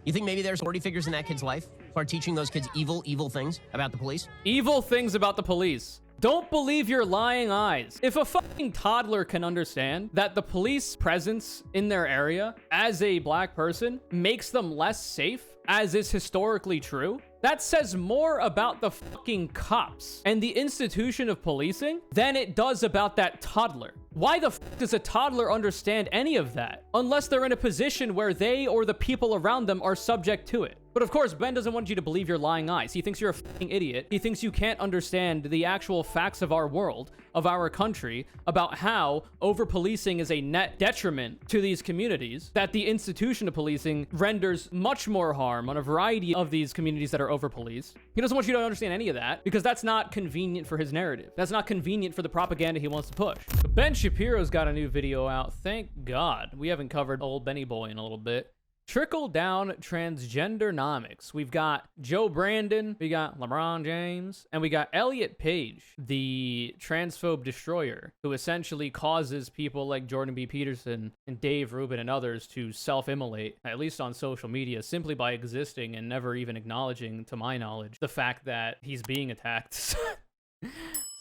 You think maybe there's authority figures in that kid's life who are teaching those kids evil things about the police? Evil things about the police. Don't believe your lying eyes. If a fucking toddler can understand that the police presence in their area as a black person makes them less safe, as is historically true, that says more about the fucking cops and the institution of policing than it does about that toddler. Why the fuck does a toddler understand any of that? Unless they're in a position where they or the people around them are subject to it. But of course, Ben doesn't want you to believe your lying eyes. He thinks you're a fucking idiot. He thinks you can't understand the actual facts of our world, of our country, about how over-policing is a net detriment to these communities, that the institution of policing renders much more harm on a variety of these communities that are over-policed. He doesn't want you to understand any of that because that's not convenient for his narrative. That's not convenient for the propaganda he wants to push. But Ben Shapiro's got a new video out. Thank God. We haven't covered old Benny Boy in a little bit. Trickle-down transgendernomics. We've got Joe Brandon, we got LeBron James, and we got Elliot Page, the transphobe destroyer, who essentially causes people like Jordan B. Peterson and Dave Rubin and others to self-immolate, at least on social media, simply by existing and never even acknowledging, to my knowledge, the fact that he's being attacked. So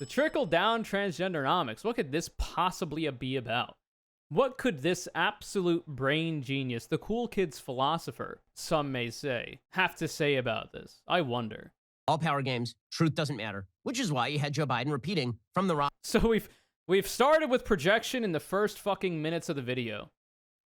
trickle-down transgendernomics. What could this possibly be about? What could this absolute brain genius, the cool kid's philosopher, some may say, have to say about this? I wonder. All power games, truth doesn't matter, which is why you had Joe Biden repeating from the So we've started with projection in the first fucking minutes of the video.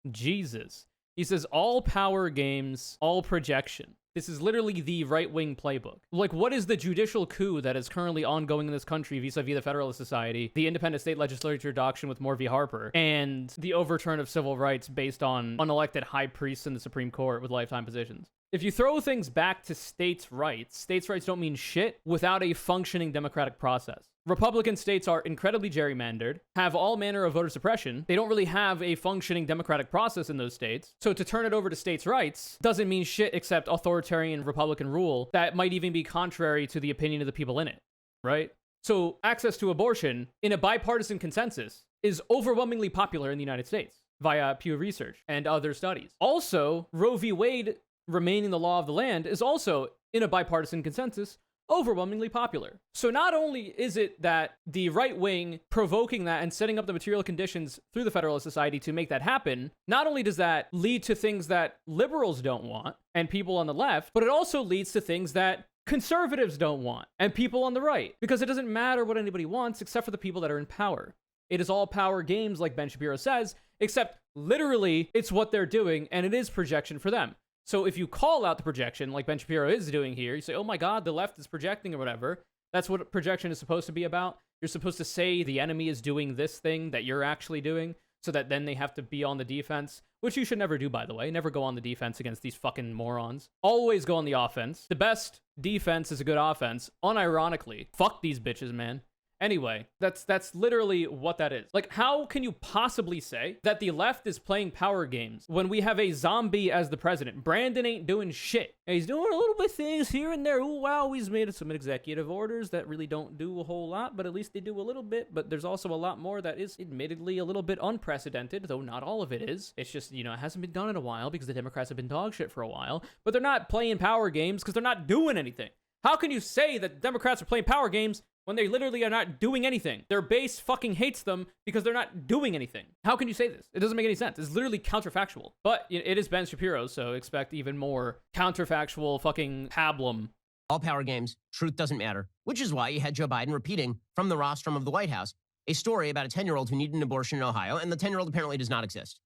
Jesus. He says all power games, all projection. This is literally the right-wing playbook. Like, what is the judicial coup that is currently ongoing in this country vis-a-vis the Federalist Society, the independent state legislature adoption with Morvey Harper, and the overturn of civil rights based on unelected high priests in the Supreme Court with lifetime positions? If you throw things back to states' rights don't mean shit without a functioning democratic process. Republican states are incredibly gerrymandered, have all manner of voter suppression. They don't really have a functioning democratic process in those states. So to turn it over to states' rights doesn't mean shit except authoritarian Republican rule that might even be contrary to the opinion of the people in it, right? So access to abortion in a bipartisan consensus is overwhelmingly popular in the United States via Pew Research and other studies. Also, Roe v. Wade remaining the law of the land is also, in a bipartisan consensus, overwhelmingly popular. So not only is it that the right wing provoking that and setting up the material conditions through the Federalist Society to make that happen, not only does that lead to things that liberals don't want and people on the left, but it also leads to things that conservatives don't want and people on the right, because it doesn't matter what anybody wants except for the people that are in power. It is all power games, like Ben Shapiro says, except literally it's what they're doing and it is projection for them. So if you call out the projection, like Ben Shapiro is doing here, you say, oh my God, the left is projecting or whatever. That's what projection is supposed to be about. You're supposed to say the enemy is doing this thing that you're actually doing, so that then they have to be on the defense, which you should never do, by the way. Never go on the defense against these fucking morons. Always go on the offense. The best defense is a good offense. Unironically, fuck these bitches, man. Anyway, that's literally what that is. Like, how can you possibly say that the left is playing power games when we have a zombie as the president? Brandon ain't doing shit. And he's doing a little bit of things here and there. Ooh, wow, he's made some executive orders that really don't do a whole lot, but at least they do a little bit. But there's also a lot more that is admittedly a little bit unprecedented, though not all of it is. It's just, you know, it hasn't been done in a while because the Democrats have been dog shit for a while. But they're not playing power games because they're not doing anything. How can you say that Democrats are playing power games when they literally are not doing anything? Their base fucking hates them because they're not doing anything. How can you say this? It doesn't make any sense. It's literally counterfactual. But it is Ben Shapiro, so expect even more counterfactual fucking pablum. all power games, truth doesn't matter, which is why you had Joe Biden repeating from the rostrum of the White House a story about a 10-year-old who needed an abortion in Ohio, and the 10-year-old apparently does not exist.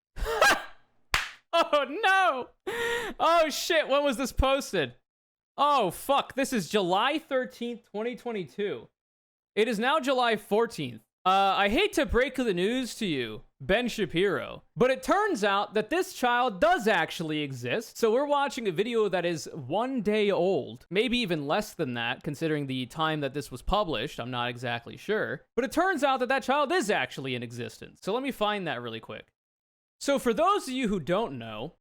Oh, no. Oh, shit. When was this posted? Oh, fuck. This is July 13th, 2022. It is now July 14th. I hate to break the news to you, Ben Shapiro, but it turns out that this child does actually exist. So we're watching a video that is 1 day old, maybe even less than that, considering the time that this was published. I'm not exactly sure, but it turns out that that child is actually in existence. So let me find that really quick. So for those of you who don't know,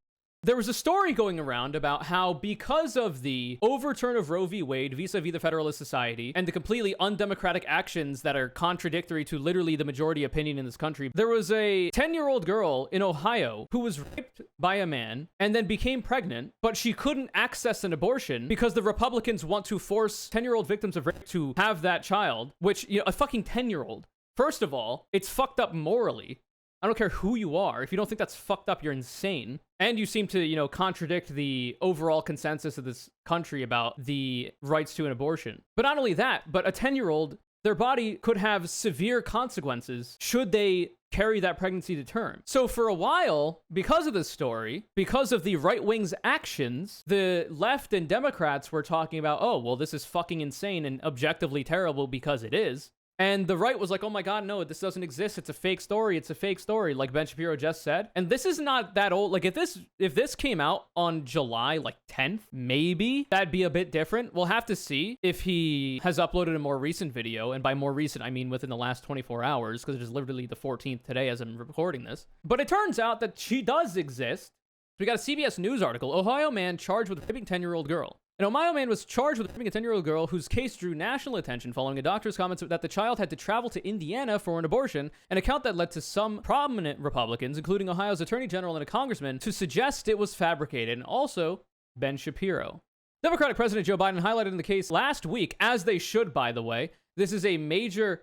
there was a story going around about how because of the overturn of Roe v. Wade vis-a-vis the Federalist Society and the completely undemocratic actions that are contradictory to literally the majority opinion in this country, there was a 10-year-old girl in Ohio who was raped by a man and then became pregnant, but she couldn't access an abortion because the Republicans want to force 10-year-old victims of rape to have that child, which, you know, a fucking 10-year-old. First of all, it's fucked up morally. I don't care who you are. If you don't think that's fucked up, you're insane. And you seem to, you know, contradict the overall consensus of this country about the rights to an abortion. But not only that, but a 10-year-old, their body could have severe consequences should they carry that pregnancy to term. So for a while, because of this story, because of the right wing's actions, the left and Democrats were talking about, oh, well, this is fucking insane and objectively terrible because it is. And the right was like, oh my God, no, this doesn't exist. It's a fake story. It's a fake story, like Ben Shapiro just said. And this is not that old. Like, if this came out on July, like, 10th, maybe that'd be a bit different. We'll have to see if he has uploaded a more recent video. And by more recent, I mean within the last 24 hours, because it is literally the 14th today as I'm recording this. But it turns out that she does exist. We got a CBS News article. Ohio man charged with raping 10-year-old girl. An Ohio man was charged with raping a 10-year-old girl whose case drew national attention following a doctor's comments that the child had to travel to Indiana for an abortion, an account that led to some prominent Republicans, including Ohio's attorney general and a congressman, to suggest it was fabricated, and also Ben Shapiro. Democratic President Joe Biden highlighted in the case last week, as they should, by the way, this is a major,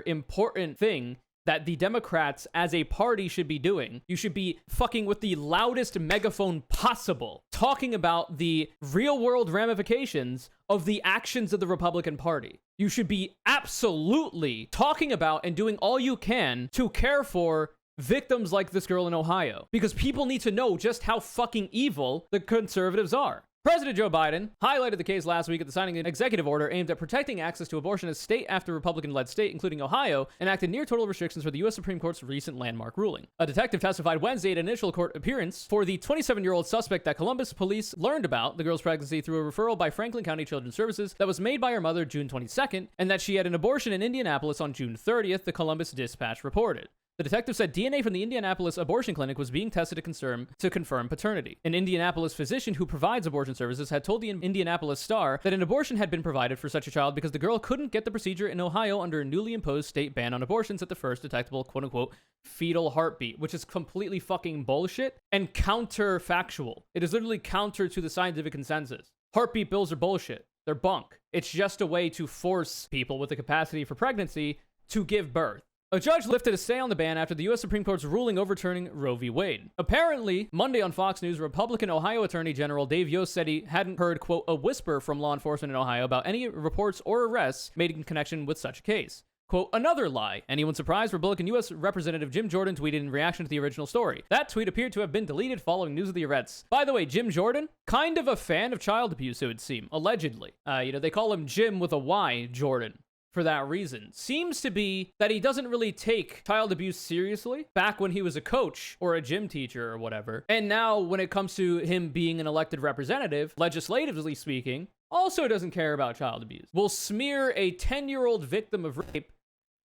important thing that the Democrats as a party should be doing. You should be fucking with the loudest megaphone possible, talking about the real world ramifications of the actions of the Republican Party. You should be absolutely talking about and doing all you can to care for victims like this girl in Ohio, because people need to know just how fucking evil the conservatives are. President Joe Biden highlighted the case last week at the signing of an executive order aimed at protecting access to abortion as state after Republican-led state, including Ohio, enacted near-total restrictions for the U.S. Supreme Court's recent landmark ruling. A detective testified Wednesday at an initial court appearance for the 27-year-old suspect that Columbus police learned about the girl's pregnancy through a referral by Franklin County Children's Services that was made by her mother June 22nd, and that she had an abortion in Indianapolis on June 30th, the Columbus Dispatch reported. The detective said DNA from the Indianapolis abortion clinic was being tested to confirm paternity. An Indianapolis physician who provides abortion services had told the Indianapolis Star that an abortion had been provided for such a child because the girl couldn't get the procedure in Ohio under a newly imposed state ban on abortions at the first detectable quote-unquote fetal heartbeat, which is completely fucking bullshit and counterfactual. It is literally counter to the scientific consensus. Heartbeat bills are bullshit. They're bunk. It's just a way to force people with the capacity for pregnancy to give birth. A judge lifted a stay on the ban after the U.S. Supreme Court's ruling overturning Roe v. Wade. Apparently, Monday on Fox News, Republican Ohio Attorney General Dave Yost said he hadn't heard, quote, a whisper from law enforcement in Ohio about any reports or arrests made in connection with such a case. Quote, another lie. Anyone surprised? Republican U.S. Representative Jim Jordan tweeted in reaction to the original story. That tweet appeared to have been deleted following news of the arrests. By the way, Jim Jordan, kind of a fan of child abuse, it would seem, allegedly. They call him Jim with a Y, Jordan. For that reason. Seems to be that he doesn't really take child abuse seriously back when he was a coach or a gym teacher or whatever. And now when it comes to him being an elected representative, legislatively speaking, also doesn't care about child abuse. Will smear a 10-year-old victim of rape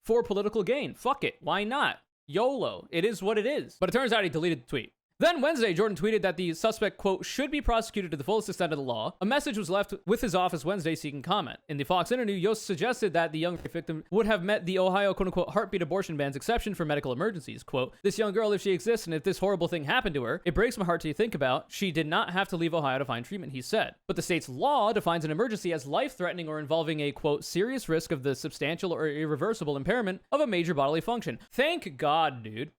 for political gain. Fuck it. Why not? YOLO. It is what it is. But it turns out he deleted the tweet. Then Wednesday, Jordan tweeted that the suspect, quote, should be prosecuted to the fullest extent of the law. A message was left with his office Wednesday seeking comment. In the Fox interview, Yost suggested that the young victim would have met the Ohio, quote unquote, heartbeat abortion ban's exception for medical emergencies. Quote, this young girl, if she exists and if this horrible thing happened to her, it breaks my heart to think about. She did not have to leave Ohio to find treatment, he said. But the state's law defines an emergency as life-threatening or involving a, quote, serious risk of the substantial or irreversible impairment of a major bodily function. Thank God, dude.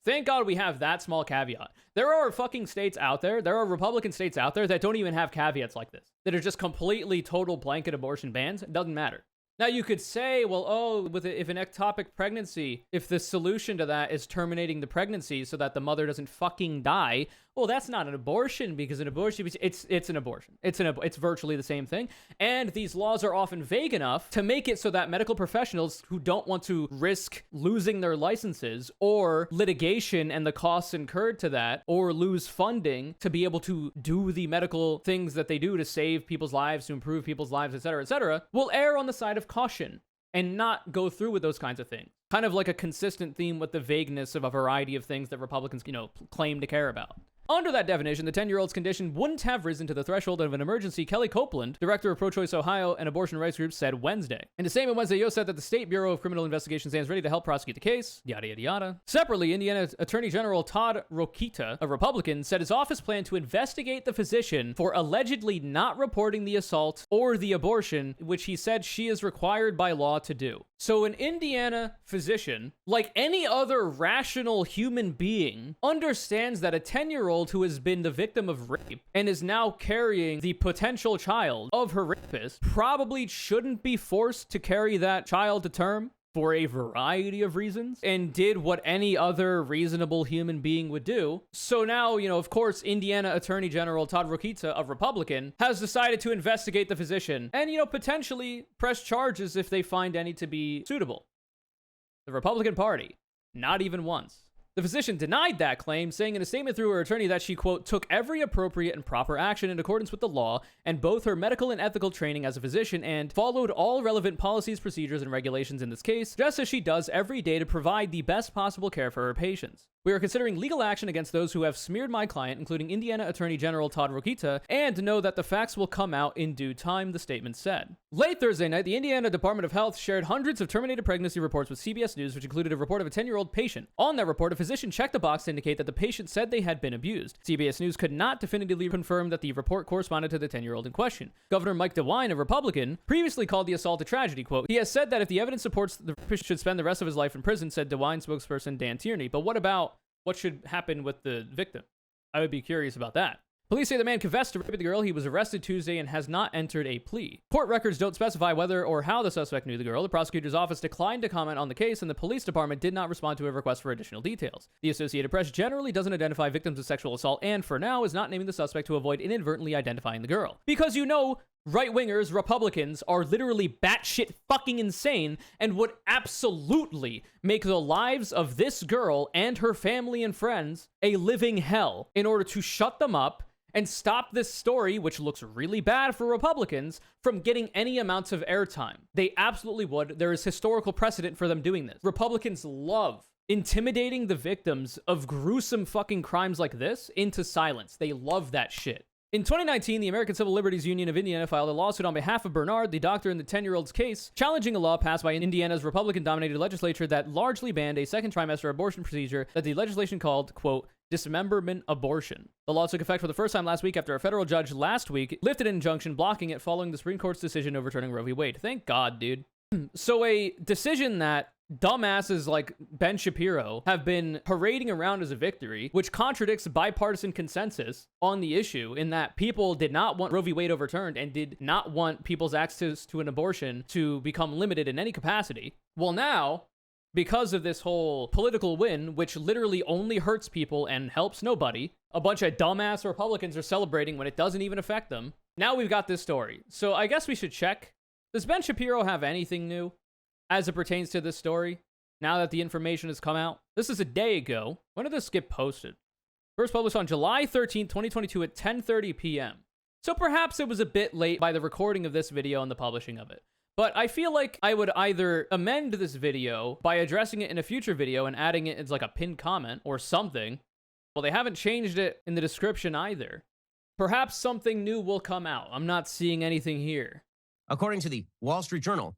Thank God we have that small caveat. There are fucking states out there, there are Republican states out there that don't even have caveats like this, that are just completely total blanket abortion bans. It doesn't matter. Now you could say, well, if an ectopic pregnancy, if the solution to that is terminating the pregnancy so that the mother doesn't fucking die, well, that's not an abortion because an abortion, it's an abortion. It's virtually the same thing. And these laws are often vague enough to make it so that medical professionals who don't want to risk losing their licenses or litigation and the costs incurred to that, or lose funding to be able to do the medical things that they do to save people's lives, to improve people's lives, etc., will err on the side of caution and not go through with those kinds of things. Kind of like a consistent theme with the vagueness of a variety of things that Republicans, claim to care about. Under that definition, the 10-year-old's condition wouldn't have risen to the threshold of an emergency, Kelly Copeland, director of Pro-Choice Ohio and abortion rights group, said Wednesday. In a statement Wednesday, Yo said that the State Bureau of Criminal Investigation stands ready to help prosecute the case, yada, yada, yada. Separately, Indiana Attorney General Todd Rokita, a Republican, said his office planned to investigate the physician for allegedly not reporting the assault or the abortion, which he said she is required by law to do. So an Indiana physician, like any other rational human being, understands that a 10-year-old who has been the victim of rape and is now carrying the potential child of her rapist probably shouldn't be forced to carry that child to term for a variety of reasons, and did what any other reasonable human being would do. So now, of course, Indiana Attorney General Todd Rokita, a Republican, has decided to investigate the physician and, potentially press charges if they find any to be suitable. The Republican Party, not even once. The physician denied that claim, saying in a statement through her attorney that she, quote, took every appropriate and proper action in accordance with the law and both her medical and ethical training as a physician and followed all relevant policies, procedures, and regulations in this case, just as she does every day to provide the best possible care for her patients. We are considering legal action against those who have smeared my client, including Indiana Attorney General Todd Rokita, and know that the facts will come out in due time, the statement said. Late Thursday night, the Indiana Department of Health shared hundreds of terminated pregnancy reports with CBS News, which included a report of a 10-year-old patient. On that report, a physician checked a box to indicate that the patient said they had been abused. CBS News could not definitively confirm that the report corresponded to the 10-year-old in question. Governor Mike DeWine, a Republican, previously called the assault a tragedy, quote, he has said that if the evidence supports the rapist should spend the rest of his life in prison, said DeWine spokesperson Dan Tierney. But what should happen with the victim? I would be curious about that. Police say the man confessed to raping the girl. He was arrested Tuesday and has not entered a plea. Court records don't specify whether or how the suspect knew the girl. The prosecutor's office declined to comment on the case, and the police department did not respond to a request for additional details. The Associated Press generally doesn't identify victims of sexual assault and, for now, is not naming the suspect to avoid inadvertently identifying the girl. Because right-wingers, Republicans, are literally batshit fucking insane and would absolutely make the lives of this girl and her family and friends a living hell in order to shut them up and stop this story, which looks really bad for Republicans, from getting any amounts of airtime. They absolutely would. There is historical precedent for them doing this. Republicans love intimidating the victims of gruesome fucking crimes like this into silence. They love that shit. In 2019, the American Civil Liberties Union of Indiana filed a lawsuit on behalf of Bernard, the doctor in the 10-year-old's case, challenging a law passed by Indiana's Republican-dominated legislature that largely banned a second trimester abortion procedure that the legislation called, quote, dismemberment abortion. The law took effect for the first time last week after a federal judge last week lifted an injunction blocking it following the Supreme Court's decision overturning Roe v. Wade. Thank God, dude. So a decision that dumbasses like Ben Shapiro have been parading around as a victory, which contradicts bipartisan consensus on the issue in that people did not want Roe v. Wade overturned and did not want people's access to an abortion to become limited in any capacity. Well, now, because of this whole political win, which literally only hurts people and helps nobody, a bunch of dumbass Republicans are celebrating when it doesn't even affect them. Now we've got this story. So I guess we should check. Does Ben Shapiro have anything new as it pertains to this story, now that the information has come out? This is a day ago. When did this get posted? First published on July 13th, 2022 at 10:30 p.m. So perhaps it was a bit late by the recording of this video and the publishing of it. But I feel like I would either amend this video by addressing it in a future video and adding it as like a pinned comment or something. Well, they haven't changed it in the description either. Perhaps something new will come out. I'm not seeing anything here. According to the Wall Street Journal,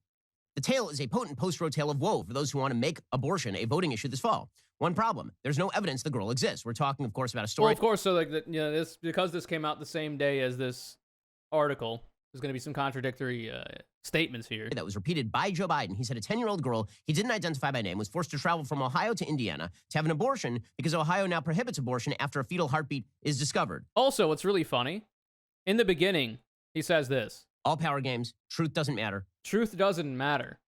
the tale is a potent post-road tale of woe for those who want to make abortion a voting issue this fall. One problem, there's no evidence the girl exists. We're talking, of course, about a story. Well, of course, so like this, because this came out the same day as this article, there's going to be some contradictory statements here. That was repeated by Joe Biden. He said a 10-year-old girl he didn't identify by name was forced to travel from Ohio to Indiana to have an abortion because Ohio now prohibits abortion after a fetal heartbeat is discovered. Also, what's really funny, in the beginning, he says this. All power games, truth doesn't matter. Truth doesn't matter.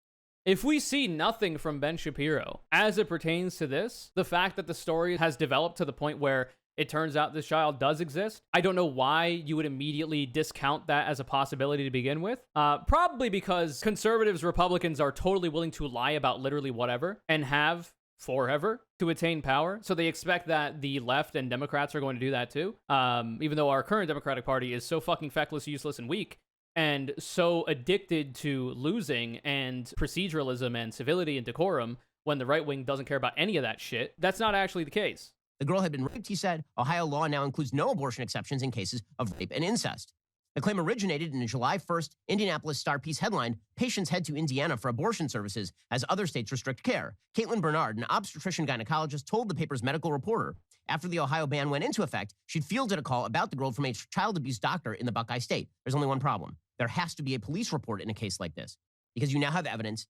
If we see nothing from Ben Shapiro as it pertains to this, the fact that the story has developed to the point where it turns out this child does exist, I don't know why you would immediately discount that as a possibility to begin with. Probably because conservatives, Republicans are totally willing to lie about literally whatever and have forever to attain power. So they expect that the left and Democrats are going to do that too. Even though our current Democratic Party is so fucking feckless, useless, and weak, and so addicted to losing and proceduralism and civility and decorum when the right wing doesn't care about any of that shit. That's not actually the case. The girl had been raped, he said. Ohio law now includes no abortion exceptions in cases of rape and incest. The claim originated in a July 1st Indianapolis Star-Piece headline, "Patients head to Indiana for abortion services as other states restrict care." Caitlin Bernard, an obstetrician gynecologist, told the paper's medical reporter after the Ohio ban went into effect, she'd fielded a call about the girl from a child abuse doctor in the Buckeye State. There's only one problem. There has to be a police report in a case like this because you now have evidence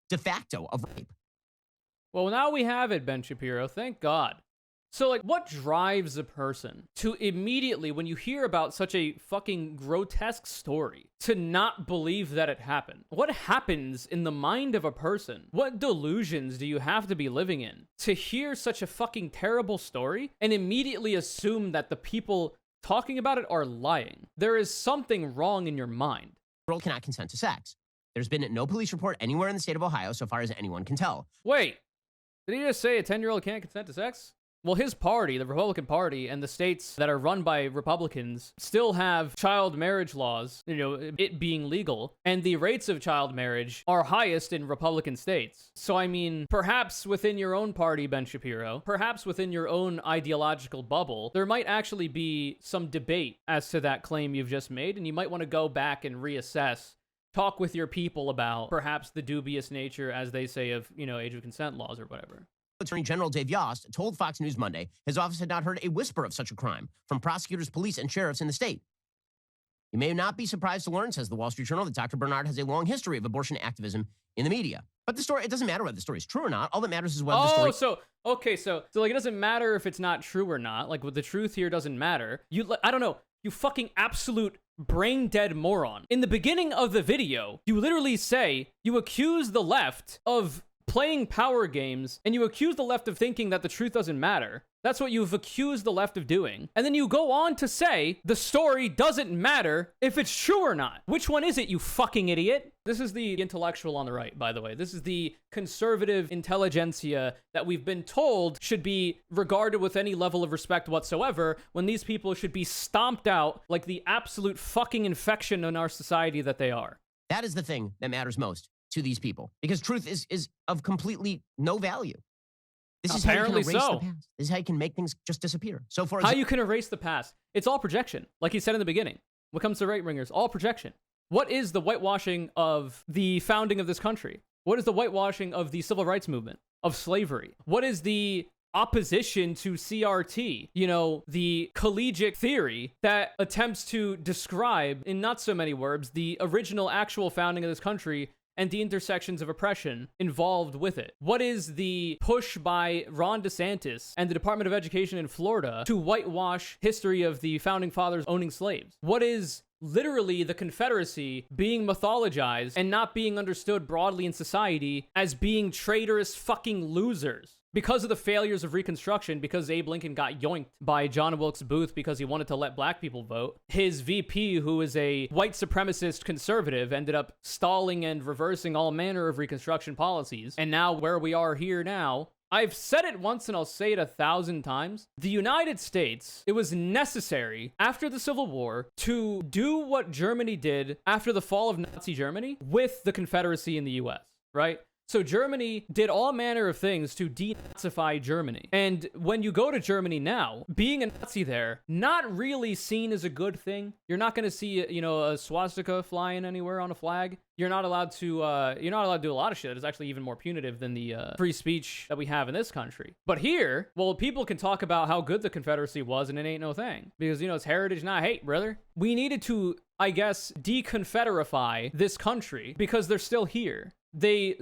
de facto of rape. Well, now we have it, Ben Shapiro. Thank God. So, like, what drives a person to immediately, when you hear about such a fucking grotesque story, to not believe that it happened? What happens in the mind of a person? What delusions do you have to be living in to hear such a fucking terrible story and immediately assume that the people talking about it are lying? There is something wrong in your mind. The girl cannot consent to sex. There's been no police report anywhere in the state of Ohio so far as anyone can tell. Wait, did he just say a 10-year-old can't consent to sex? Well, his party, the Republican Party, and the states that are run by Republicans still have child marriage laws, it being legal, and the rates of child marriage are highest in Republican states. So, I mean, perhaps within your own party, Ben Shapiro, perhaps within your own ideological bubble, there might actually be some debate as to that claim you've just made, and you might want to go back and reassess, talk with your people about perhaps the dubious nature, as they say, of, age of consent laws or whatever. Attorney General Dave Yost told Fox News Monday his office had not heard a whisper of such a crime from prosecutors, police, and sheriffs in the state. You may not be surprised to learn, says the Wall Street Journal, that Dr. Bernard has a long history of abortion activism in the media. But the story, it doesn't matter whether the story is true or not. All that matters is whether the story... So like, it doesn't matter if it's not true or not. Like, the truth here doesn't matter. I don't know. You fucking absolute brain-dead moron. In the beginning of the video, you literally say, you accuse the left of playing power games, and you accuse the left of thinking that the truth doesn't matter. That's what you've accused the left of doing. And then you go on to say the story doesn't matter if it's true or not. Which one is it, you fucking idiot? This is the intellectual on the right, by the way. This is the conservative intelligentsia that we've been told should be regarded with any level of respect whatsoever, when these people should be stomped out like the absolute fucking infection in our society that they are. That is the thing that matters most to these people, because truth is of completely no value. This is apparently how you can erase so. the past. This is how you can make things just disappear. So for how you can erase the past? It's all projection, like he said in the beginning. When it comes to right-wingers, all projection. What is the whitewashing of the founding of this country? What is the whitewashing of the civil rights movement, of slavery? What is the opposition to CRT, the collegiate theory that attempts to describe, in not so many words, the original actual founding of this country and the intersections of oppression involved with it? What is the push by Ron DeSantis and the Department of Education in Florida to whitewash history of the founding fathers owning slaves? What is literally the Confederacy being mythologized and not being understood broadly in society as being traitorous fucking losers? Because of the failures of Reconstruction, because Abe Lincoln got yoinked by John Wilkes Booth because he wanted to let black people vote, his VP, who is a white supremacist conservative, ended up stalling and reversing all manner of Reconstruction policies. And now where we are here now, I've said it once and I'll say it 1,000 times. The United States, it was necessary after the Civil War to do what Germany did after the fall of Nazi Germany with the Confederacy in the US, right? So Germany did all manner of things to denazify Germany. And when you go to Germany now, being a Nazi there, not really seen as a good thing. You're not going to see, a swastika flying anywhere on a flag. You're not allowed to do a lot of shit that is actually even more punitive than the free speech that we have in this country. But here, well, people can talk about how good the Confederacy was and it ain't no thing. Because, it's heritage, not hate, brother. We needed to, I guess, deconfederify this country because they're still here.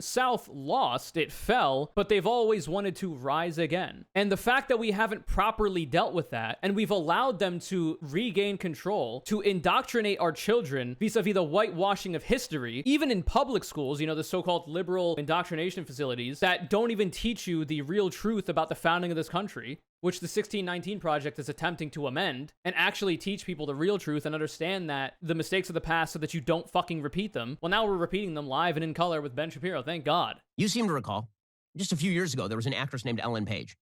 South lost, it fell, but they've always wanted to rise again. And the fact that we haven't properly dealt with that, and we've allowed them to regain control, to indoctrinate our children vis-a-vis the whitewashing of history, even in public schools, the so-called liberal indoctrination facilities that don't even teach you the real truth about the founding of this country, which the 1619 Project is attempting to amend and actually teach people the real truth and understand that the mistakes of the past so that you don't fucking repeat them. Well, now we're repeating them live and in color with Ben Shapiro. Thank God. You seem to recall, just a few years ago, there was an actress named Ellen Page.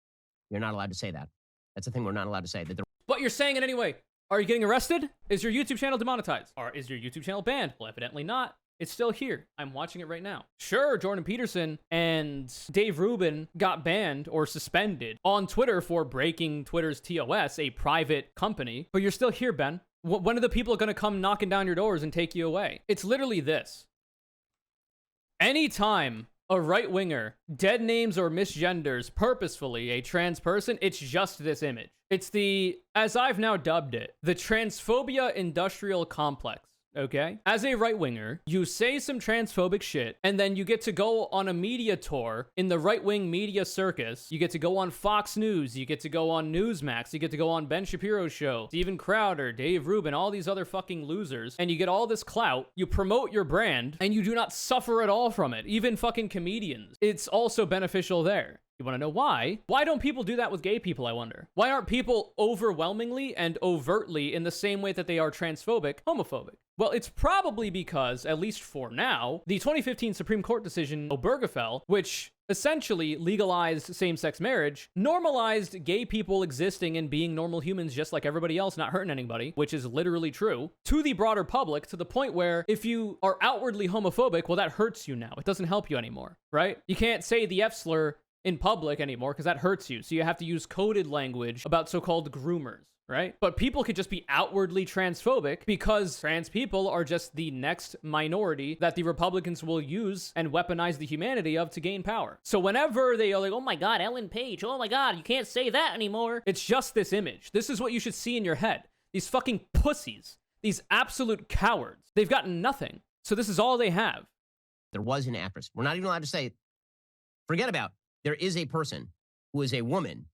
You're not allowed to say that. That's the thing we're not allowed to say. But you're saying it anyway. Are you getting arrested? Is your YouTube channel demonetized? Or is your YouTube channel banned? Well, evidently not. It's still here. I'm watching it right now. Sure, Jordan Peterson and Dave Rubin got banned or suspended on Twitter for breaking Twitter's TOS, a private company, but you're still here, Ben. When are the people going to come knocking down your doors and take you away? It's literally this. Anytime a right-winger dead names or misgenders purposefully a trans person, it's just this image. It's the, as I've now dubbed it, the transphobia industrial complex. Okay? As a right-winger, you say some transphobic shit, and then you get to go on a media tour in the right-wing media circus. You get to go on Fox News, you get to go on Newsmax, you get to go on Ben Shapiro's show, Steven Crowder, Dave Rubin, all these other fucking losers, and you get all this clout, you promote your brand, and you do not suffer at all from it. Even fucking comedians. It's also beneficial there. You want to know why? Why don't people do that with gay people, I wonder? Why aren't people overwhelmingly and overtly, in the same way that they are transphobic, homophobic? Well, it's probably because, at least for now, the 2015 Supreme Court decision, Obergefell, which essentially legalized same-sex marriage, normalized gay people existing and being normal humans just like everybody else, not hurting anybody, which is literally true, to the broader public, to the point where if you are outwardly homophobic, well, that hurts you now. It doesn't help you anymore, right? You can't say the F slur in public anymore because that hurts you. So you have to use coded language about so-called groomers, right? But people could just be outwardly transphobic because trans people are just the next minority that the Republicans will use and weaponize the humanity of to gain power. So whenever they are like, oh my God, Ellen Page, oh my God, you can't say that anymore. It's just this image. This is what you should see in your head. These fucking pussies, these absolute cowards, they've got nothing. So this is all they have. There was an actress. We're not even allowed to say, forget about, there is a person who is a woman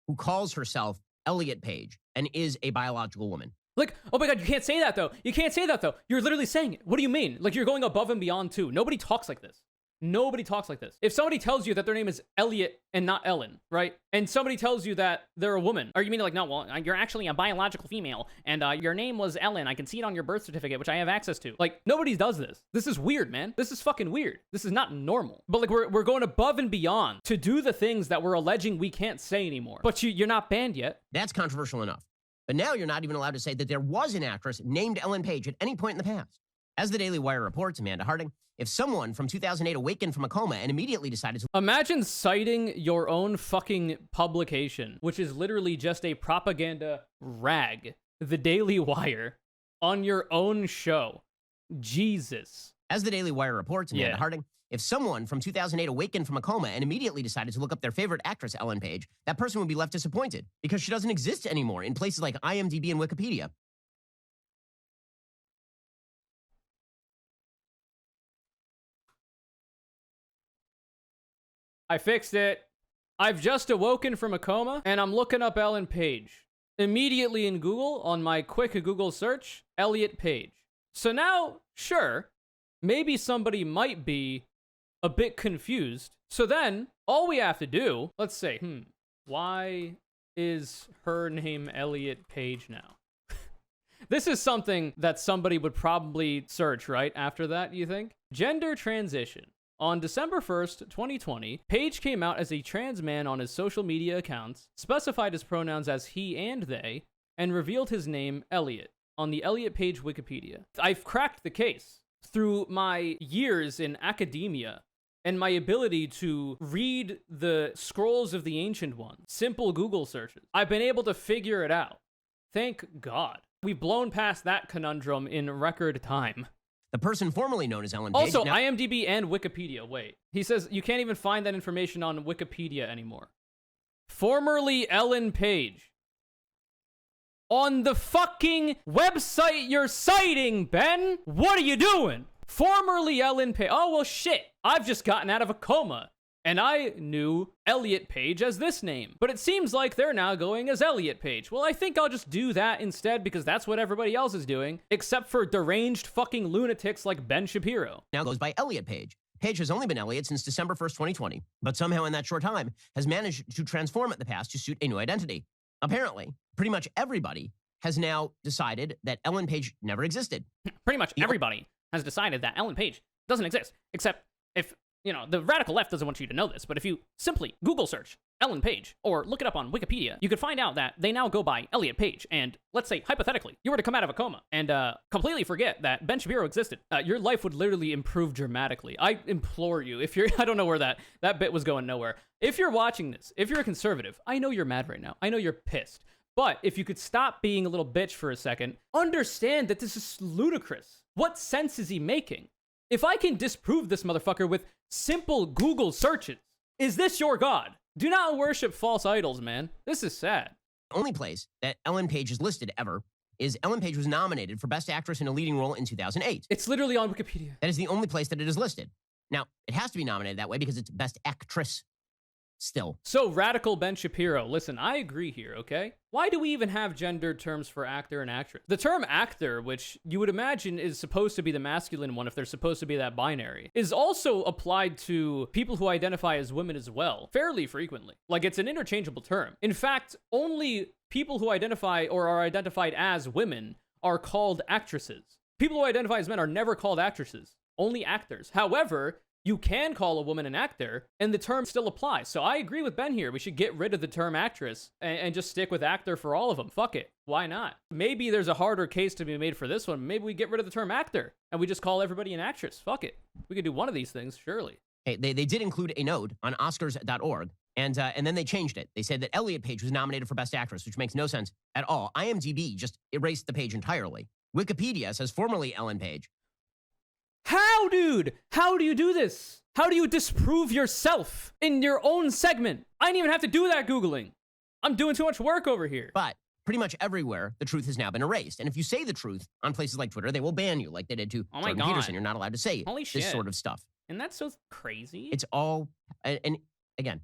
who calls herself Elliot Page and is a biological woman. Like, oh my God, you can't say that though. You can't say that though. You're literally saying it. What do you mean? Like, you're going above and beyond too. Nobody talks like this. Nobody talks like this. If somebody tells you that their name is Elliot and not Ellen, right? And somebody tells you that they're a woman, or you mean like, no, well, you're actually a biological female, and your name was Ellen. I can see it on your birth certificate, which I have access to. Like, nobody does this. This is weird, man. This is fucking weird. This is not normal. But like, we're going above and beyond to do the things that we're alleging we can't say anymore. But you're not banned yet. That's controversial enough. But now you're not even allowed to say that there was an actress named Ellen Page at any point in the past. As the Daily Wire reports, Amanda Harding, if someone from 2008 awakened from a coma and immediately decided to... Imagine citing your own fucking publication, which is literally just a propaganda rag, the Daily Wire, on your own show. Jesus. As the Daily Wire reports, Amanda Harding, if someone from 2008 awakened from a coma and immediately decided to look up their favorite actress, Ellen Page, that person would be left disappointed because she doesn't exist anymore in places like IMDb and Wikipedia. I fixed it. I've just awoken from a coma, and I'm looking up Ellen Page. Immediately in Google, on my quick Google search, Elliot Page. So now, sure, maybe somebody might be a bit confused. So then, all we have to do, let's say, why is her name Elliot Page now? This is something that somebody would probably search, right? After that, you think? Gender transition. On December 1st, 2020, Page came out as a trans man on his social media accounts, specified his pronouns as he and they, and revealed his name, Elliot, on the Elliot Page Wikipedia. I've cracked the case through my years in academia and my ability to read the scrolls of the ancient ones, simple Google searches. I've been able to figure it out. Thank God. We've blown past that conundrum in record time. The person formerly known as Ellen Page... Also, IMDb and Wikipedia. Wait. He says you can't even find that information on Wikipedia anymore. Formerly Ellen Page. On the fucking website you're citing, Ben? What are you doing? Formerly Ellen Page. Oh, well, shit. I've just gotten out of a coma. And I knew Elliot Page as this name. But it seems like they're now going as Elliot Page. Well, I think I'll just do that instead because that's what everybody else is doing, except for deranged fucking lunatics like Ben Shapiro. Now goes by Elliot Page. Page has only been Elliot since December 1st, 2020, but somehow in that short time has managed to transform at the past to suit a new identity. Apparently, pretty much everybody has now decided that Ellen Page never existed. Pretty much everybody has decided that Ellen Page doesn't exist, except if You know, the radical left doesn't want you to know this, but if you simply Google search Ellen Page or look it up on Wikipedia, you could find out that they now go by Elliot Page. And let's say, hypothetically, you were to come out of a coma and completely forget that Ben Shapiro existed. Your life would literally improve dramatically. I implore you, if you're, I don't know where that bit was going nowhere. If you're watching this, if you're a conservative, I know you're mad right now. I know you're pissed. But if you could stop being a little bitch for a second, understand that this is ludicrous. What sense is he making? If I can disprove this motherfucker with simple Google searches, is this your God? Do not worship false idols, man. This is sad. The only place that Ellen Page is listed ever is Ellen Page was nominated for Best Actress in a Leading Role in 2008. It's literally on Wikipedia. That is the only place that it is listed. Now, it has to be nominated that way because it's Best Actress still. So, radical Ben Shapiro, listen, I agree here, okay? Why do we even have gendered terms for actor and actress? The term actor, which you would imagine is supposed to be the masculine one if they're supposed to be that binary, is also applied to people who identify as women as well, fairly frequently. Like, it's an interchangeable term. In fact, only people who identify or are identified as women are called actresses. People who identify as men are never called actresses, only actors. However, you can call a woman an actor, and the term still applies. So I agree with Ben here. We should get rid of the term actress and just stick with actor for all of them. Fuck it. Why not? Maybe there's a harder case to be made for this one. Maybe we get rid of the term actor, and we just call everybody an actress. Fuck it. We could do one of these things, surely. Hey, they did include a node on Oscars.org, and then they changed it. They said that Elliot Page was nominated for Best Actress, which makes no sense at all. IMDb just erased the page entirely. Wikipedia says formerly Ellen Page. How, dude? How do you do this? How do you disprove yourself in your own segment? I didn't even have to do that Googling. I'm doing too much work over here. But pretty much everywhere, the truth has now been erased. And if you say the truth on places like Twitter, they will ban you like they did to Jordan Peterson. You're not allowed to say this sort of stuff. And that's so crazy. It's all, and again,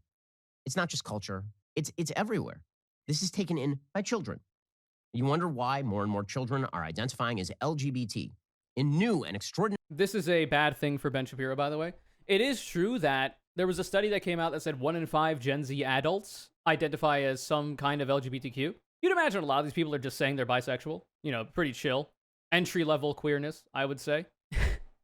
it's not just culture. It's everywhere. This is taken in by children. You wonder why more and more children are identifying as LGBT in new and extraordinary. This is a bad thing for Ben Shapiro, by the way. It is true that there was a study that came out that said 1 in 5 Gen Z adults identify as some kind of LGBTQ. You'd imagine a lot of these people are just saying they're bisexual. You know, pretty chill. Entry-level queerness, I would say.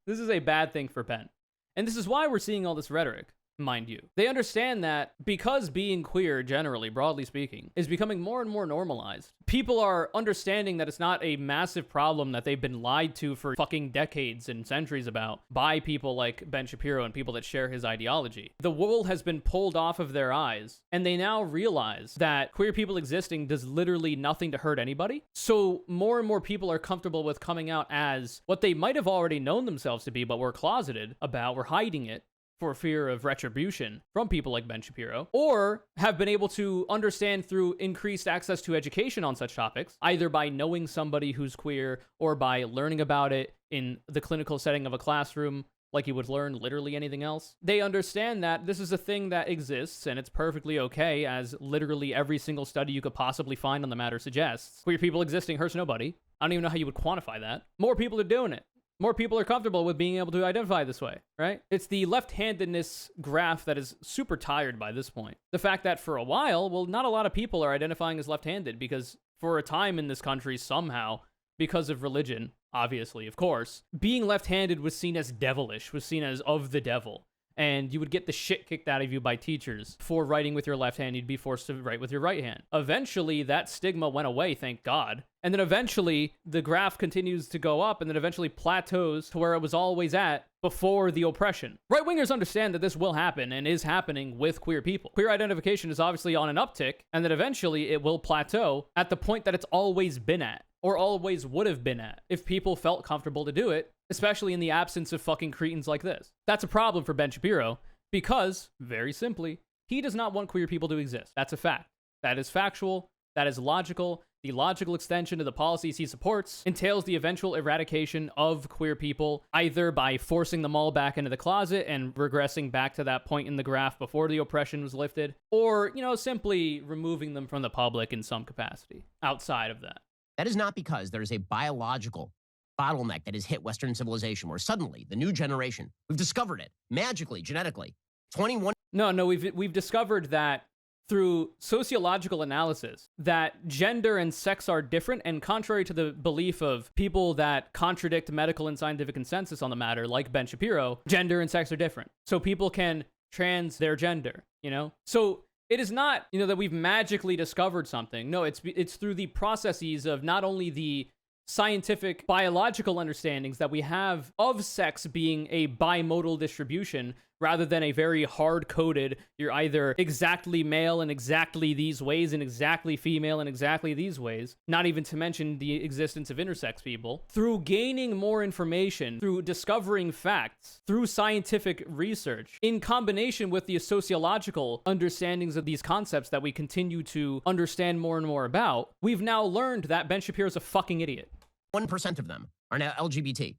This is a bad thing for Ben. And this is why we're seeing all this rhetoric, mind you. They understand that because being queer, generally, broadly speaking, is becoming more and more normalized, people are understanding that it's not a massive problem that they've been lied to for fucking decades and centuries about by people like Ben Shapiro and people that share his ideology. The wool has been pulled off of their eyes, and they now realize that queer people existing does literally nothing to hurt anybody. So more and more people are comfortable with coming out as what they might have already known themselves to be, but were closeted about, were hiding it for fear of retribution from people like Ben Shapiro, or have been able to understand through increased access to education on such topics, either by knowing somebody who's queer or by learning about it in the clinical setting of a classroom, like you would learn literally anything else. They understand that this is a thing that exists and it's perfectly okay, as literally every single study you could possibly find on the matter suggests. Queer people existing hurts nobody. I don't even know how you would quantify that. More people are doing it. More people are comfortable with being able to identify this way, right? It's the left-handedness graph that is super tired by this point. The fact that for a while, well, not a lot of people are identifying as left-handed because for a time in this country, somehow, because of religion, obviously, of course, being left-handed was seen as devilish, was seen as of the devil. And you would get the shit kicked out of you by teachers for writing with your left hand. You'd be forced to write with your right hand. Eventually, that stigma went away, thank God. And then eventually, the graph continues to go up and then eventually plateaus to where it was always at before the oppression. Right-wingers understand that this will happen and is happening with queer people. Queer identification is obviously on an uptick, and that eventually it will plateau at the point that it's always been at, or always would have been at, if people felt comfortable to do it, especially in the absence of fucking cretins like this. That's a problem for Ben Shapiro, because, very simply, he does not want queer people to exist. That's a fact. That is factual. That is logical. The logical extension of the policies he supports entails the eventual eradication of queer people, either by forcing them all back into the closet and regressing back to that point in the graph before the oppression was lifted, or, simply removing them from the public in some capacity outside of that. That is not because there is a biological bottleneck that has hit Western civilization where suddenly the new generation, we've discovered it magically, genetically. 21. No, we've discovered that through sociological analysis that gender and sex are different, and contrary to the belief of people that contradict medical and scientific consensus on the matter, like Ben Shapiro, gender and sex are different. So people can trans their gender, you know? So it is not, you know, that we've magically discovered something. No, it's through the processes of not only the scientific biological understandings that we have of sex being a bimodal distribution rather than a very hard-coded, you're either exactly male in exactly these ways and exactly female in exactly these ways, not even to mention the existence of intersex people. Through gaining more information, through discovering facts, through scientific research, in combination with the sociological understandings of these concepts that we continue to understand more and more about, we've now learned that Ben Shapiro's a fucking idiot. 1% of them are now LGBT.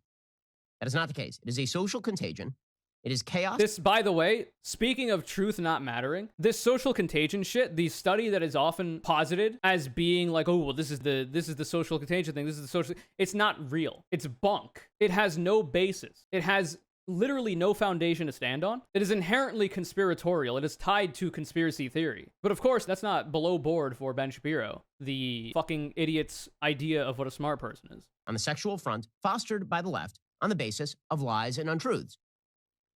That is not the case. It is a social contagion. It is chaos. This, by the way, speaking of truth not mattering, this social contagion shit, the study that is often posited as being like, oh, well, this is the social contagion thing. This is the social. It's not real. It's bunk. It has no basis. It has literally no foundation to stand on. It is inherently conspiratorial. It is tied to conspiracy theory. But of course, that's not below board for Ben Shapiro, the fucking idiot's idea of what a smart person is. On the sexual front, fostered by the left on the basis of lies and untruths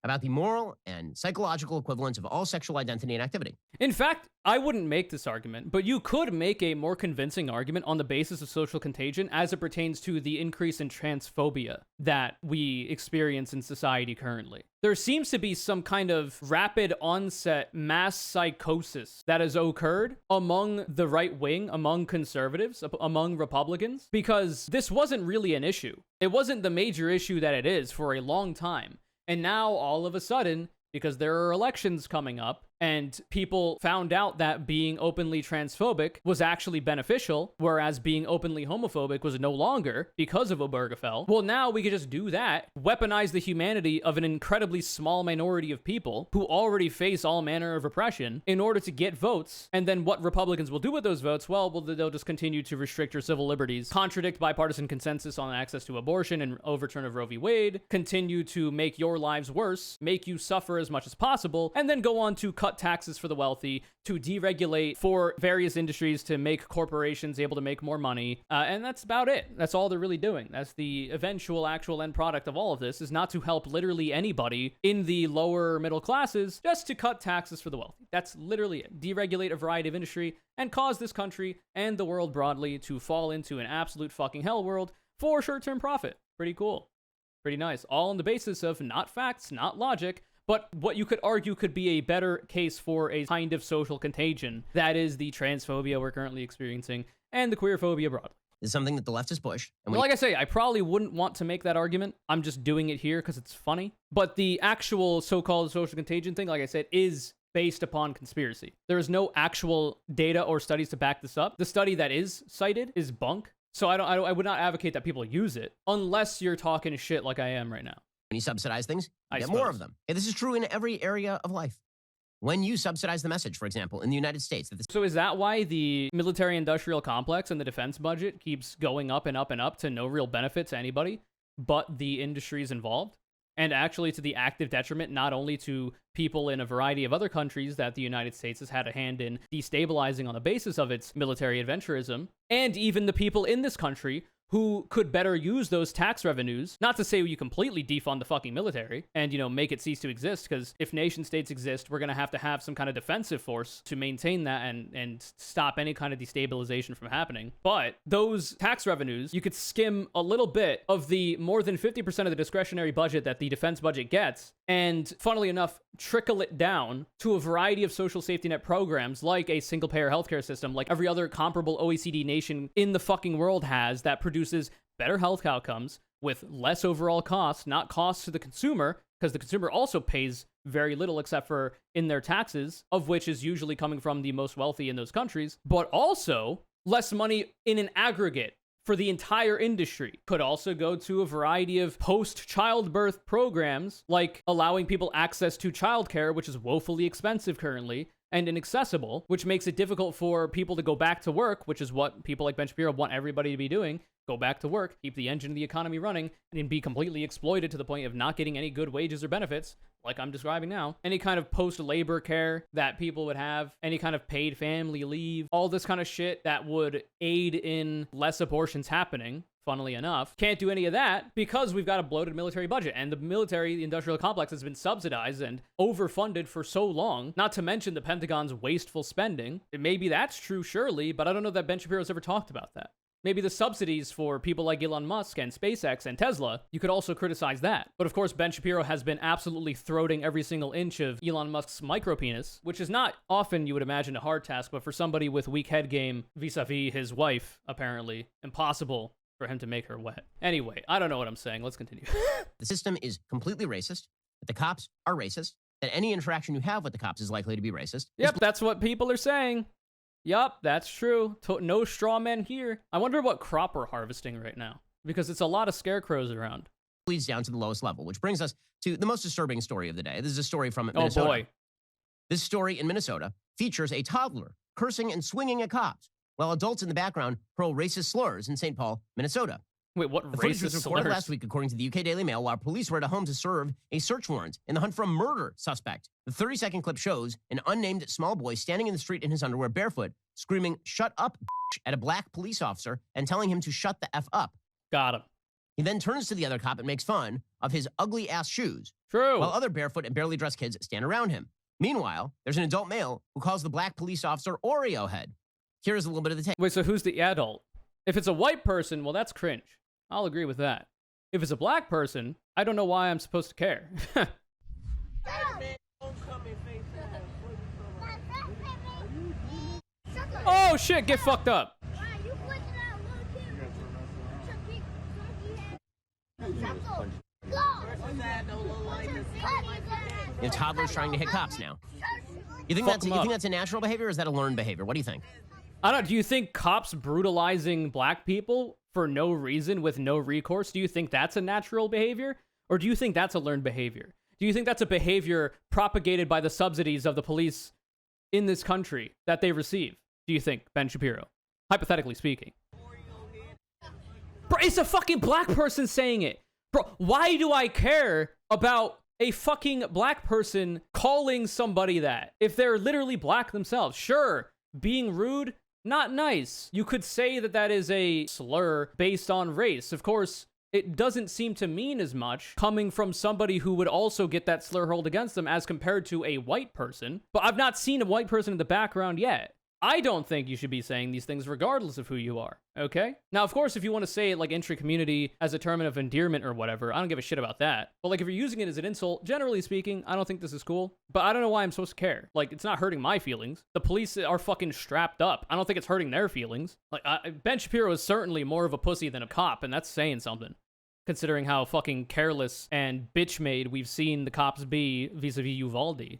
about the moral and psychological equivalence of all sexual identity and activity. In fact, I wouldn't make this argument, but you could make a more convincing argument on the basis of social contagion as it pertains to the increase in transphobia that we experience in society currently. There seems to be some kind of rapid onset mass psychosis that has occurred among the right wing, among conservatives, among Republicans, because this wasn't really an issue. It wasn't the major issue that it is for a long time. And now, all of a sudden, because there are elections coming up, and people found out that being openly transphobic was actually beneficial, whereas being openly homophobic was no longer because of Obergefell. Well, now we could just do that, weaponize the humanity of an incredibly small minority of people who already face all manner of repression in order to get votes. And then what Republicans will do with those votes? Well, they'll just continue to restrict your civil liberties, contradict bipartisan consensus on access to abortion and overturn of Roe v. Wade, continue to make your lives worse, make you suffer as much as possible, and then go on to cut taxes for the wealthy, to deregulate for various industries to make corporations able to make more money. And that's about it. That's all they're really doing. That's the eventual actual end product of all of this, is not to help literally anybody in the lower middle classes, just to cut taxes for the wealthy. That's literally it. Deregulate a variety of industry and cause this country and the world broadly to fall into an absolute fucking hell world for short-term profit. Pretty cool. Pretty nice. All on the basis of not facts, not logic, but what you could argue could be a better case for a kind of social contagion. That is the transphobia we're currently experiencing and the queerphobia broadly. Is something that the leftists push. And like I say, I probably wouldn't want to make that argument. I'm just doing it here because it's funny. But the actual so-called social contagion thing, like I said, is based upon conspiracy. There is no actual data or studies to back this up. The study that is cited is bunk. So I would not advocate that people use it unless you're talking shit like I am right now. When you subsidize things, you get more of them. And this is true in every area of life. When you subsidize the message, for example, in the United States. So is that why the military-industrial complex and the defense budget keeps going up and up and up to no real benefit to anybody but the industries involved? And actually to the active detriment not only to people in a variety of other countries that the United States has had a hand in destabilizing on the basis of its military adventurism, and even the people in this country who could better use those tax revenues, not to say you completely defund the fucking military and, you know, make it cease to exist, because if nation states exist, we're going to have some kind of defensive force to maintain that and stop any kind of destabilization from happening. But those tax revenues, you could skim a little bit of the more than 50% of the discretionary budget that the defense budget gets, and funnily enough, trickle it down to a variety of social safety net programs like a single-payer healthcare system, like every other comparable OECD nation in the fucking world has, that produces better health outcomes with less overall costs, not costs to the consumer, because the consumer also pays very little except for in their taxes, of which is usually coming from the most wealthy in those countries, but also less money in an aggregate for the entire industry. Could also go to a variety of post-childbirth programs, like allowing people access to childcare, which is woefully expensive currently and inaccessible, which makes it difficult for people to go back to work, which is what people like Ben Shapiro want everybody to be doing. go back to work, keep the engine of the economy running, and be completely exploited to the point of not getting any good wages or benefits, like I'm describing now. Any kind of post-labor care that people would have, any kind of paid family leave, all this kind of shit that would aid in less abortions happening, funnily enough. Can't do any of that because we've got a bloated military budget, and the military, the industrial complex, has been subsidized and overfunded for so long, not to mention the Pentagon's wasteful spending. Maybe that's true, surely, but I don't know that Ben Shapiro's ever talked about that. Maybe the subsidies for people like Elon Musk and SpaceX and Tesla, you could also criticize that. But of course, Ben Shapiro has been absolutely throating every single inch of Elon Musk's micropenis, which is not often, you would imagine, a hard task, but for somebody with weak head game vis-a-vis his wife, apparently, impossible for him to make her wet. Anyway, I don't know what I'm saying. Let's continue. The system is completely racist, that the cops are racist, that any interaction you have with the cops is likely to be racist. Yep, that's what people are saying. Yup, that's true. No straw men here. I wonder what crop we're harvesting right now, because it's a lot of scarecrows around. Leads down to the lowest level, which brings us to the most disturbing story of the day. This is a story from Minnesota. Oh boy. This story in Minnesota features a toddler cursing and swinging at cops, while adults in the background hurl racist slurs in St. Paul, Minnesota. Wait, what the footage racist was recorded slurs? last week, according to the UK Daily Mail, while police were at a home to serve a search warrant in the hunt for a murder suspect. The 30-second clip shows an unnamed small boy standing in the street in his underwear barefoot, screaming, "Shut up," at a black police officer and telling him to shut the F up. Got him. He then turns to the other cop and makes fun of his ugly-ass shoes, True. while other barefoot and barely dressed kids stand around him. Meanwhile, there's an adult male who calls the black police officer Oreo head. Here's a little bit of the tape. Wait, so who's the adult? If it's a white person, well, that's cringe. I'll agree with that. If it's a black person, I don't know why I'm supposed to care. Oh shit, get fucked up. You know, toddlers trying to hit cops now. You think that's a natural behavior, or is that a learned behavior? What do you think? I don't know. Do you think cops brutalizing black people for no reason with no recourse, do you think that's a natural behavior? Or do you think that's a learned behavior? Do you think that's a behavior propagated by the subsidies of the police in this country that they receive? Do you think, Ben Shapiro? Hypothetically speaking. Bro, it's a fucking black person saying it. Bro, why do I care about a fucking black person calling somebody that if they're literally black themselves? Sure, being rude, not nice. You could say that that is a slur based on race. Of course, it doesn't seem to mean as much coming from somebody who would also get that slur hurled against them as compared to a white person. But I've not seen a white person in the background yet. I don't think you should be saying these things regardless of who you are, okay? Now, of course, if you want to say it like intra-community as a term of endearment or whatever, I don't give a shit about that. But like if you're using it as an insult, generally speaking, I don't think this is cool. But I don't know why I'm supposed to care. Like, it's not hurting my feelings. The police are fucking strapped up. I don't think it's hurting their feelings. Like, Ben Shapiro is certainly more of a pussy than a cop, and that's saying something, considering how fucking careless and bitch-made we've seen the cops be vis-a-vis Uvalde.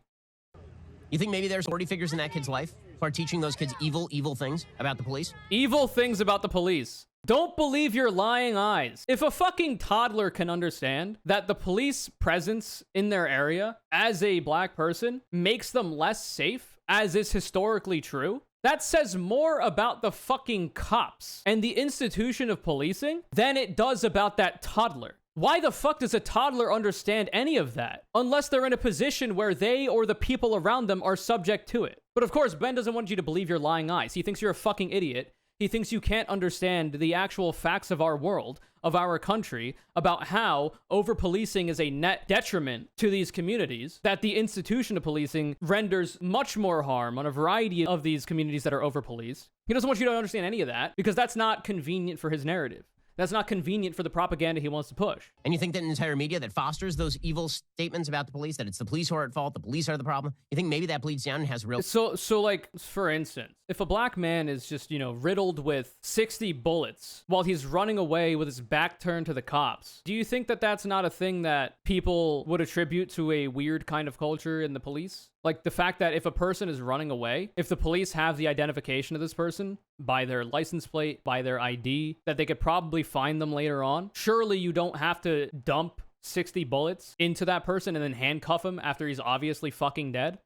You think maybe there's authority figures in that kid's life who are teaching those kids evil things about the police? Evil things about the police. Don't believe your lying eyes. If a fucking toddler can understand that the police presence in their area as a black person makes them less safe, as is historically true, that says more about the fucking cops and the institution of policing than it does about that toddler. Why the fuck does a toddler understand any of that? Unless they're in a position where they or the people around them are subject to it. But of course, Ben doesn't want you to believe your lying eyes. He thinks you're a fucking idiot. He thinks you can't understand the actual facts of our world, of our country, about how over-policing is a net detriment to these communities, that the institution of policing renders much more harm on a variety of these communities that are over-policed. He doesn't want you to understand any of that, because that's not convenient for his narrative. That's not convenient for the propaganda he wants to push. And you think that an entire media that fosters those evil statements about the police, that it's the police who are at fault, the police are the problem, you think maybe that bleeds down and has real... So like, for instance, if a black man is just, you know, riddled with 60 bullets while he's running away with his back turned to the cops, do you think that that's not a thing that people would attribute to a weird kind of culture in the police? Like the fact that if a person is running away, if the police have the identification of this person by their license plate, by their ID, that they could probably find them later on. Surely you don't have to dump 60 bullets into that person and then handcuff him after he's obviously fucking dead.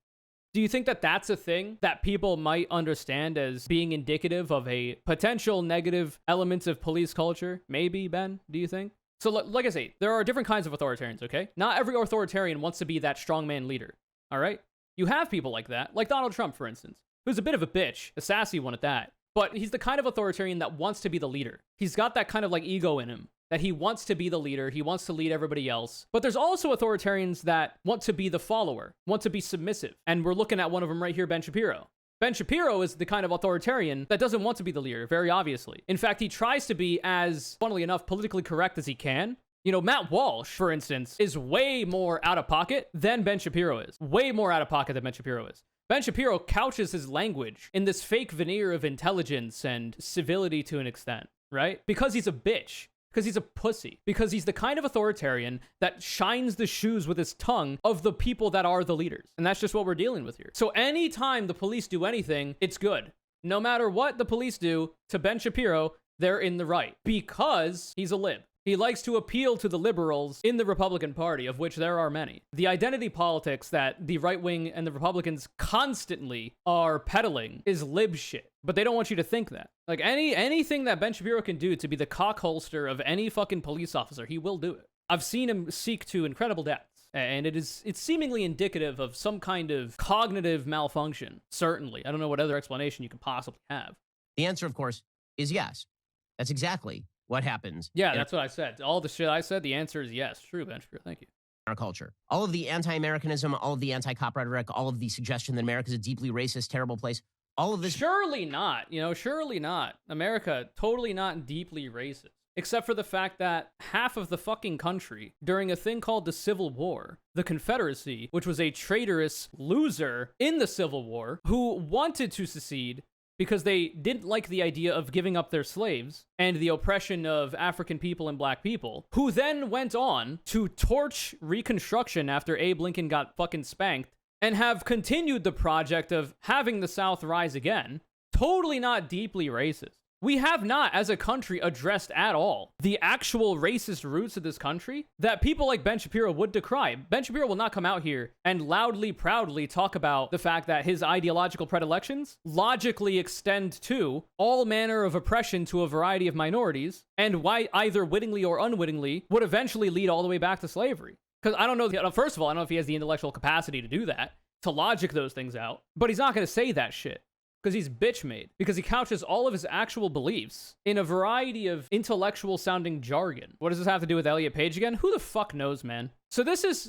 Do you think that that's a thing that people might understand as being indicative of a potential negative elements of police culture? Maybe, Ben, do you think? So like I say, there are different kinds of authoritarians, okay? Not every authoritarian wants to be that strongman leader, all right? You have people like that, like Donald Trump, for instance, who's a bit of a bitch, a sassy one at that. But he's the kind of authoritarian that wants to be the leader. He's got that kind of like ego in him, that he wants to be the leader. He wants to lead everybody else. But there's also authoritarians that want to be the follower, want to be submissive. And we're looking at one of them right here, Ben Shapiro. Ben Shapiro is the kind of authoritarian that doesn't want to be the leader, very obviously. In fact, he tries to be as, funnily enough, politically correct as he can. You know, Matt Walsh, for instance, is way more out of pocket than Ben Shapiro is. Way more out of pocket than Ben Shapiro is. Ben Shapiro couches his language in this fake veneer of intelligence and civility to an extent, right? Because he's a bitch. Because he's a pussy. Because he's the kind of authoritarian that shines the shoes with his tongue of the people that are the leaders. And that's just what we're dealing with here. So anytime the police do anything, it's good. No matter what the police do to Ben Shapiro, they're in the right. Because he's a lib. He likes to appeal to the liberals in the Republican Party, of which there are many. The identity politics that the right wing and the Republicans constantly are peddling is lib shit. But they don't want you to think that. Like anything that Ben Shapiro can do to be the cock holster of any fucking police officer, he will do it. I've seen him seek to incredible depths. And it's seemingly indicative of some kind of cognitive malfunction. Certainly. I don't know what other explanation you could possibly have. The answer, of course, is yes. That's exactly what happens. Yeah, that's what I said. All the shit I said, the answer is yes. True, Ben Shapiro. Thank you. Our culture. All of the anti-Americanism, all of the anti-cop rhetoric, all of the suggestion that America is a deeply racist, terrible place, all of this... Surely not. Surely not. America, totally not deeply racist. Except for the fact that half of the fucking country, during a thing called the Civil War, the Confederacy, which was a traitorous loser in the Civil War, who wanted to secede because they didn't like the idea of giving up their slaves and the oppression of African people and black people, who then went on to torch Reconstruction after Abe Lincoln got fucking spanked, and have continued the project of having the South rise again. Totally not deeply racist. We have not, as a country, addressed at all the actual racist roots of this country that people like Ben Shapiro would decry. Ben Shapiro will not come out here and loudly, proudly talk about the fact that his ideological predilections logically extend to all manner of oppression to a variety of minorities, and why either wittingly or unwittingly would eventually lead all the way back to slavery. Because I don't know, first of all, I don't know if he has the intellectual capacity to do that, to logic those things out, but he's not going to say that shit. Because he's bitch-made. Because he couches all of his actual beliefs in a variety of intellectual-sounding jargon. What does this have to do with Elliot Page again? Who the fuck knows, man? So this is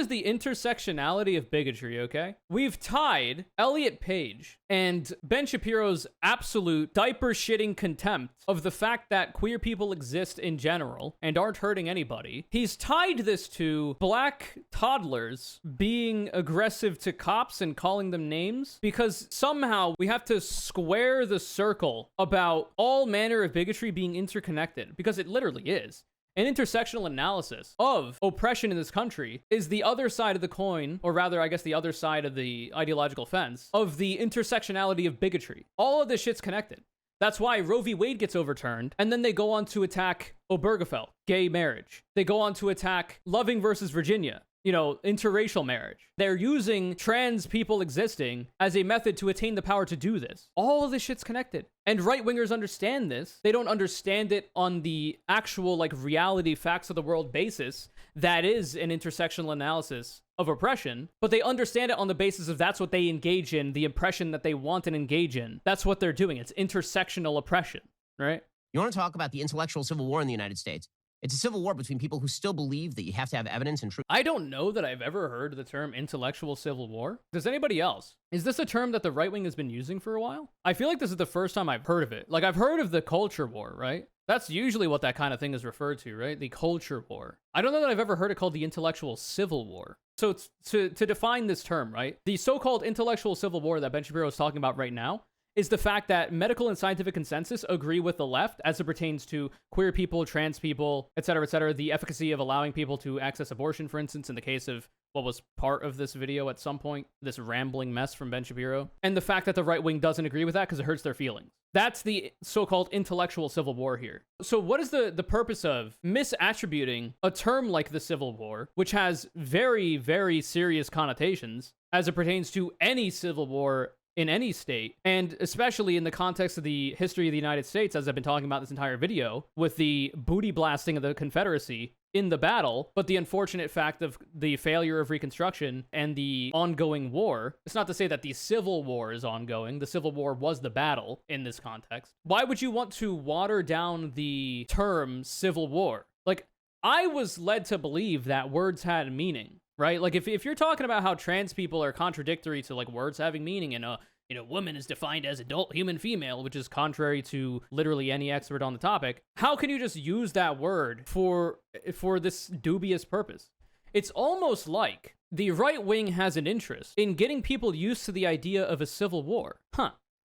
the intersectionality of bigotry, okay? We've tied Elliot Page and Ben Shapiro's absolute diaper-shitting contempt of the fact that queer people exist in general and aren't hurting anybody. He's tied this to black toddlers being aggressive to cops and calling them names, because somehow we have to square the circle about all manner of bigotry being interconnected, because it literally is. An intersectional analysis of oppression in this country is the other side of the coin, or rather, I guess the other side of the ideological fence, of the intersectionality of bigotry. All of this shit's connected. That's why Roe v. Wade gets overturned, and then they go on to attack Obergefell, gay marriage. They go on to attack Loving versus Virginia, interracial marriage. They're using trans people existing as a method to attain the power to do this. All of this shit's connected. And right-wingers understand this. They don't understand it on the actual, reality facts of the world basis. That is an intersectional analysis of oppression, but they understand it on the basis of that's what they engage in, the oppression that they want and engage in. That's what they're doing. It's intersectional oppression, right? You want to talk about the intellectual civil war in the United States? It's a civil war between people who still believe that you have to have evidence and truth. I don't know that I've ever heard the term intellectual civil war. Does anybody else? Is this a term that the right wing has been using for a while? I feel like this is the first time I've heard of it. I've heard of the culture war, right? That's usually what that kind of thing is referred to, right? The culture war. I don't know that I've ever heard it called the intellectual civil war. So it's, to define this term, right? The so-called intellectual civil war that Ben Shapiro is talking about right now is the fact that medical and scientific consensus agree with the left as it pertains to queer people, trans people, et cetera, the efficacy of allowing people to access abortion, for instance, in the case of what was part of this video at some point, this rambling mess from Ben Shapiro, and the fact that the right wing doesn't agree with that because it hurts their feelings. That's the so-called intellectual civil war here. So what is the purpose of misattributing a term like the Civil War, which has very, very serious connotations, as it pertains to any civil war in any state, and especially in the context of the history of the United States, as I've been talking about this entire video, with the booty blasting of the Confederacy in the battle, but the unfortunate fact of the failure of Reconstruction and the ongoing war. It's not to say that the Civil War is ongoing. The Civil War was the battle in this context. Why would you want to water down the term Civil War? Like, I was led to believe that words had meaning, right? Like, if you're talking about how trans people are contradictory to, like, words having meaning, and woman is defined as adult human female, which is contrary to literally any expert on the topic, how can you just use that word for this dubious purpose? It's almost like the right wing has an interest in getting people used to the idea of a civil war.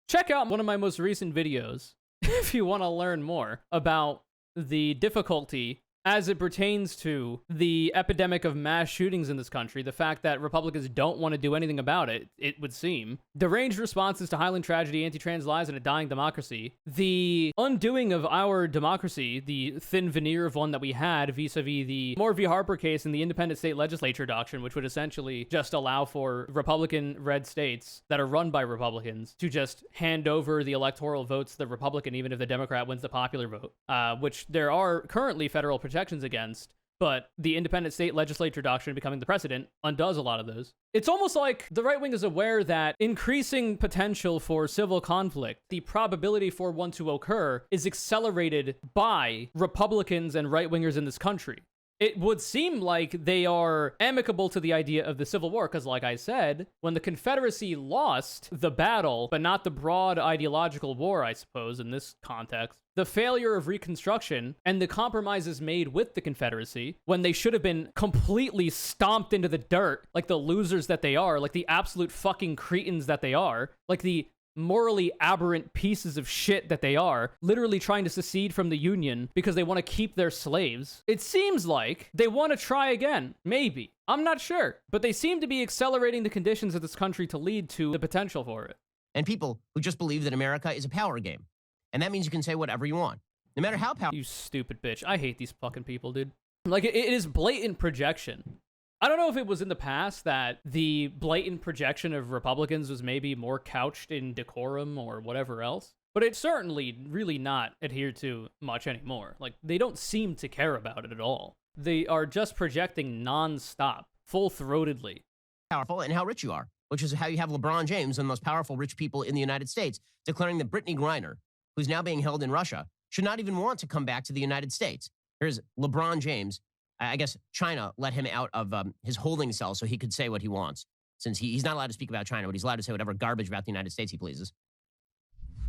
Check out one of my most recent videos if you want to learn more about the difficulty as it pertains to the epidemic of mass shootings in this country, the fact that Republicans don't want to do anything about it, it would seem, deranged responses to Highland tragedy, anti-trans lies, and a dying democracy, the undoing of our democracy, the thin veneer of one that we had vis-a-vis the Moore v. Harper case and the independent state legislature doctrine, which would essentially just allow for Republican-red states that are run by Republicans to just hand over the electoral votes to the Republican, even if the Democrat wins the popular vote, which there are currently federal protections against, but the independent state legislature doctrine becoming the precedent undoes a lot of those. It's almost like the right wing is aware that increasing potential for civil conflict, the probability for one to occur, is accelerated by Republicans and right-wingers in this country. It would seem like they are amicable to the idea of the Civil War, because like I said, when the Confederacy lost the battle, but not the broad ideological war, I suppose, in this context, the failure of Reconstruction and the compromises made with the Confederacy, when they should have been completely stomped into the dirt, like the losers that they are, like the absolute fucking cretins that they are, like the morally aberrant pieces of shit that they are, literally trying to secede from the Union because they want to keep their slaves. It seems like they want to try again. Maybe. I'm not sure. But they seem to be accelerating the conditions of this country to lead to the potential for it. And people who just believe that America is a power game. And that means you can say whatever you want, no matter how powerful. You stupid bitch. I hate these fucking people, dude. Like, it is blatant projection. I don't know if it was in the past that the blatant projection of Republicans was maybe more couched in decorum or whatever else, but it's certainly really not adhered to much anymore. Like, they don't seem to care about it at all. They are just projecting non-stop, full-throatedly. Powerful and how rich you are, which is how you have LeBron James, one of the most powerful rich people in the United States, declaring that Brittany Griner, who's now being held in Russia, should not even want to come back to the United States. Here's LeBron James. I guess China let him out of his holding cell so he could say what he wants, since he's not allowed to speak about China, but he's allowed to say whatever garbage about the United States he pleases.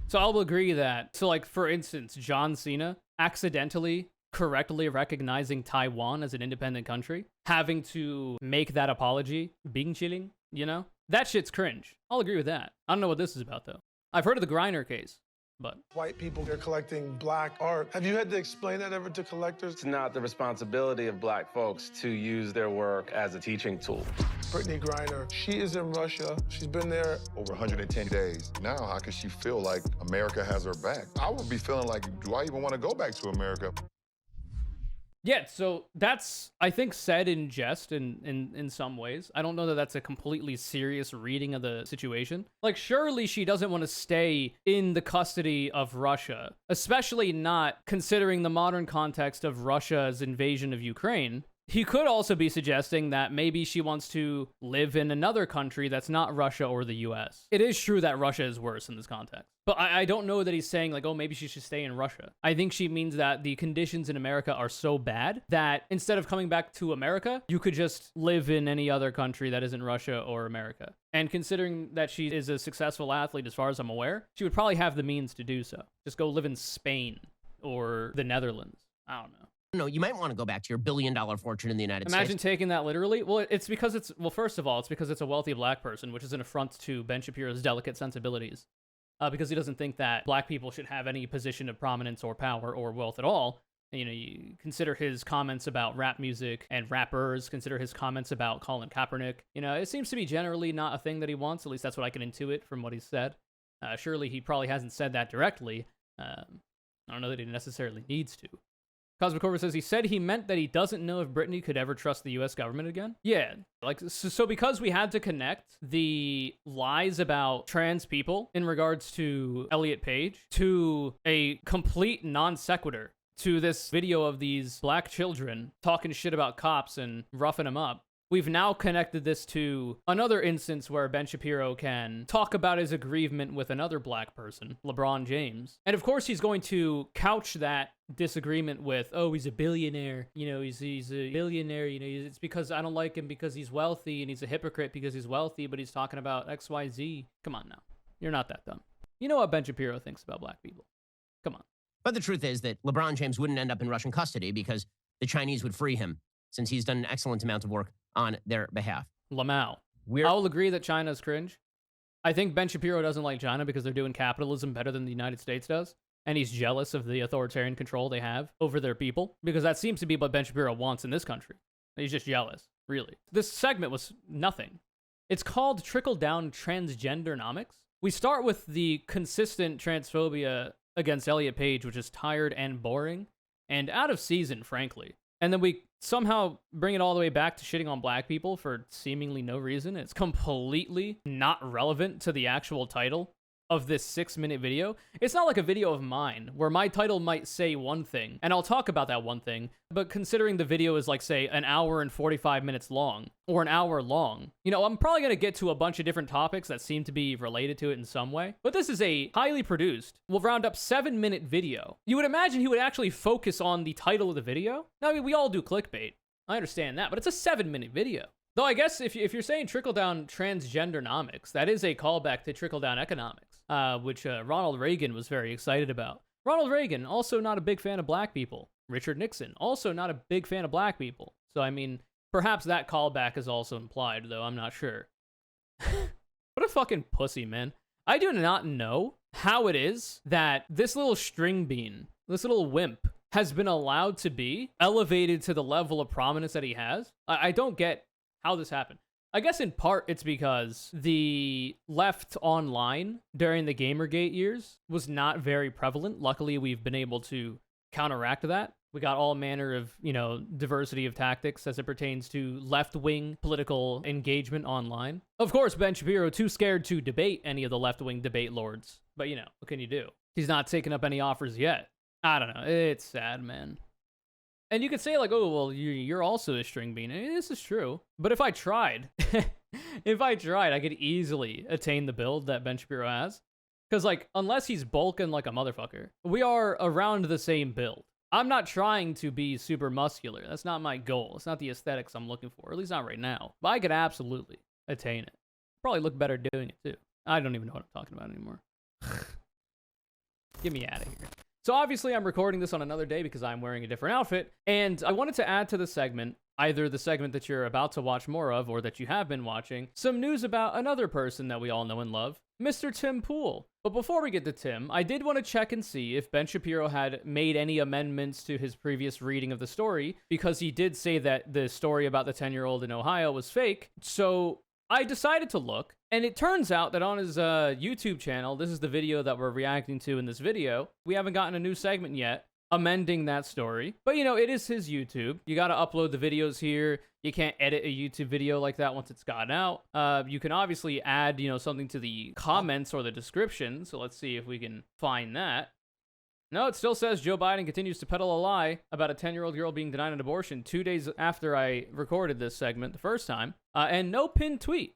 So I'll agree that, so like, for instance, John Cena accidentally correctly recognizing Taiwan as an independent country, having to make that apology, Bing chilling, that shit's cringe. I'll agree with that. I don't know what this is about, though. I've heard of the Griner case. But white people, they're collecting black art. Have you had to explain that ever to collectors? It's not the responsibility of black folks to use their work as a teaching tool. Brittany Griner, she is in Russia. She's been there over 110 days. Now, how can she feel like America has her back? I would be feeling like, do I even want to go back to America? Yeah, so that's, I think, said in jest in some ways. I don't know that that's a completely serious reading of the situation. Like, surely she doesn't want to stay in the custody of Russia, especially not considering the modern context of Russia's invasion of Ukraine. He could also be suggesting that maybe she wants to live in another country that's not Russia or the US. It is true that Russia is worse in this context. But I don't know that he's saying, like, oh, maybe she should stay in Russia. I think she means that the conditions in America are so bad that instead of coming back to America, you could just live in any other country that isn't Russia or America. And considering that she is a successful athlete, as far as I'm aware, she would probably have the means to do so. Just go live in Spain or the Netherlands. I don't know. No, you might want to go back to your billion-dollar fortune in the United States. Imagine taking that literally. Well, it's because first of all, it's because it's a wealthy black person, which is an affront to Ben Shapiro's delicate sensibilities. Because he doesn't think that black people should have any position of prominence or power or wealth at all. You consider his comments about rap music and rappers, consider his comments about Colin Kaepernick. It seems to be generally not a thing that he wants. At least that's what I can intuit from what he said. Surely he probably hasn't said that directly. I don't know that he necessarily needs to. Cosmic Corver says he said he meant that he doesn't know if Brittany could ever trust the US government again. Yeah, like, so because we had to connect the lies about trans people in regards to Elliot Page to a complete non sequitur to this video of these black children talking shit about cops and roughing them up, we've now connected this to another instance where Ben Shapiro can talk about his aggrievement with another black person, LeBron James. And of course, he's going to couch that disagreement with, oh, he's a billionaire. You know, he's a billionaire. You know, it's because I don't like him because he's wealthy, and he's a hypocrite because he's wealthy, but he's talking about XYZ. Come on now. You're not that dumb. You know what Ben Shapiro thinks about black people. Come on. But the truth is that LeBron James wouldn't end up in Russian custody because the Chinese would free him, since he's done an excellent amount of work on their behalf. Lamau. I'll agree that China's cringe. I think Ben Shapiro doesn't like China because they're doing capitalism better than the United States does. And he's jealous of the authoritarian control they have over their people, because that seems to be what Ben Shapiro wants in this country. He's just jealous, really. This segment was nothing. It's called Trickle-Down Transgendernomics. We start with the consistent transphobia against Elliot Page, which is tired and boring and out of season, frankly. And then we somehow bring it all the way back to shitting on black people for seemingly no reason. It's completely not relevant to the actual title of this 6-minute video. It's not like a video of mine where my title might say one thing and I'll talk about that one thing, but considering the video is like, say, an hour and 45 minutes long or an hour long, you know, I'm probably going to get to a bunch of different topics that seem to be related to it in some way. But this is a highly produced, we'll round up 7-minute video. You would imagine he would actually focus on the title of the video. Now, I mean, we all do clickbait. I understand that, but it's a 7-minute video. Though I guess if you're saying trickle-down transgendernomics, that is a callback to trickle-down economics, which Ronald Reagan was very excited about. Ronald Reagan, also not a big fan of black people. Richard Nixon, also not a big fan of black people. So, I mean, perhaps that callback is also implied, though I'm not sure. What a fucking pussy, man. I do not know how it is that this little string bean, this little wimp, has been allowed to be elevated to the level of prominence that he has. I don't get how this happened. I guess in part it's because the left online during the Gamergate years was not very prevalent. Luckily, we've been able to counteract that. We got all manner of, you know, diversity of tactics as it pertains to left-wing political engagement online. Of course, Ben Shapiro too scared to debate any of the left-wing debate lords. But, you know, what can you do? He's not taking up any offers yet. I don't know. It's sad, man. And you could say, like, oh, well, you're also a string bean. And this is true. But if I tried, I could easily attain the build that Ben Shapiro has. Because, like, unless he's bulking like a motherfucker, we are around the same build. I'm not trying to be super muscular. That's not my goal. It's not the aesthetics I'm looking for, at least not right now. But I could absolutely attain it. Probably look better doing it, too. I don't even know what I'm talking about anymore. Get me out of here. So obviously I'm recording this on another day because I'm wearing a different outfit, and I wanted to add to the segment, either the segment that you're about to watch more of or that you have been watching, some news about another person that we all know and love, Mr. Tim Pool. But before we get to Tim, I did want to check and see if Ben Shapiro had made any amendments to his previous reading of the story, because he did say that the story about the 10-year-old in Ohio was fake. So I decided to look, and it turns out that on his YouTube channel, this is the video that we're reacting to in this video, we haven't gotten a new segment yet amending that story. But, you know, it is his YouTube. You got to upload the videos here. You can't edit a YouTube video like that once it's gotten out. You can obviously add, you know, something to the comments or the description. So let's see if we can find that. No, it still says Joe Biden continues to peddle a lie about a 10-year-old girl being denied an abortion 2 days after I recorded this segment the first time. And no pinned tweet.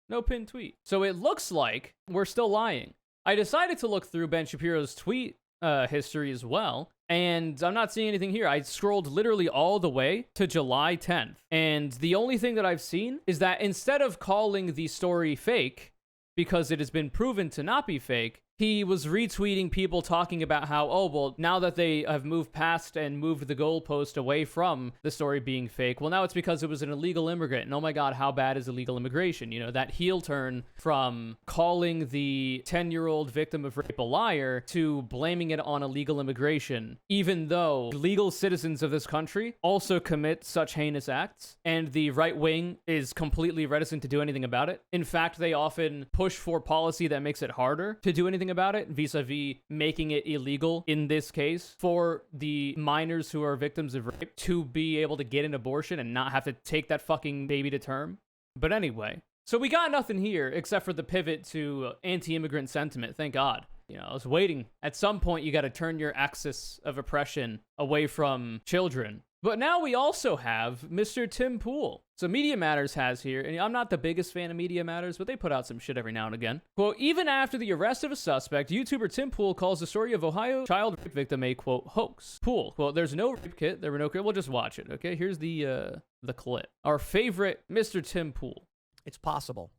No pinned tweet. So it looks like we're still lying. I decided to look through Ben Shapiro's tweet history as well, and I'm not seeing anything here. I scrolled literally all the way to July 10th, and the only thing that I've seen is that instead of calling the story fake, because it has been proven to not be fake, he was retweeting people talking about how, oh, well, now that they have moved past and moved the goalpost away from the story being fake, well, now it's because it was an illegal immigrant. And oh my God, how bad is illegal immigration? You know, that heel turn from calling the 10-year-old victim of rape a liar to blaming it on illegal immigration, even though legal citizens of this country also commit such heinous acts, and the right wing is completely reticent to do anything about it. In fact, they often push for policy that makes it harder to do anything about it vis-a-vis making it illegal in this case for the minors who are victims of rape to be able to get an abortion and not have to take that fucking baby to term. But anyway, so we got nothing here except for the pivot to anti-immigrant sentiment. Thank God. You know, I was waiting. At some point, you got to turn your axis of oppression away from children. But now we also have Mr. Tim Pool. So Media Matters has here, and I'm not the biggest fan of Media Matters, but they put out some shit every now and again. Quote, even after the arrest of a suspect, YouTuber Tim Pool calls the story of Ohio child rape victim a, quote, hoax. Pool, quote, there's no rape kit, there were no kit. We'll just watch it, okay? Here's the clip. Our favorite Mr. Tim Pool. It's possible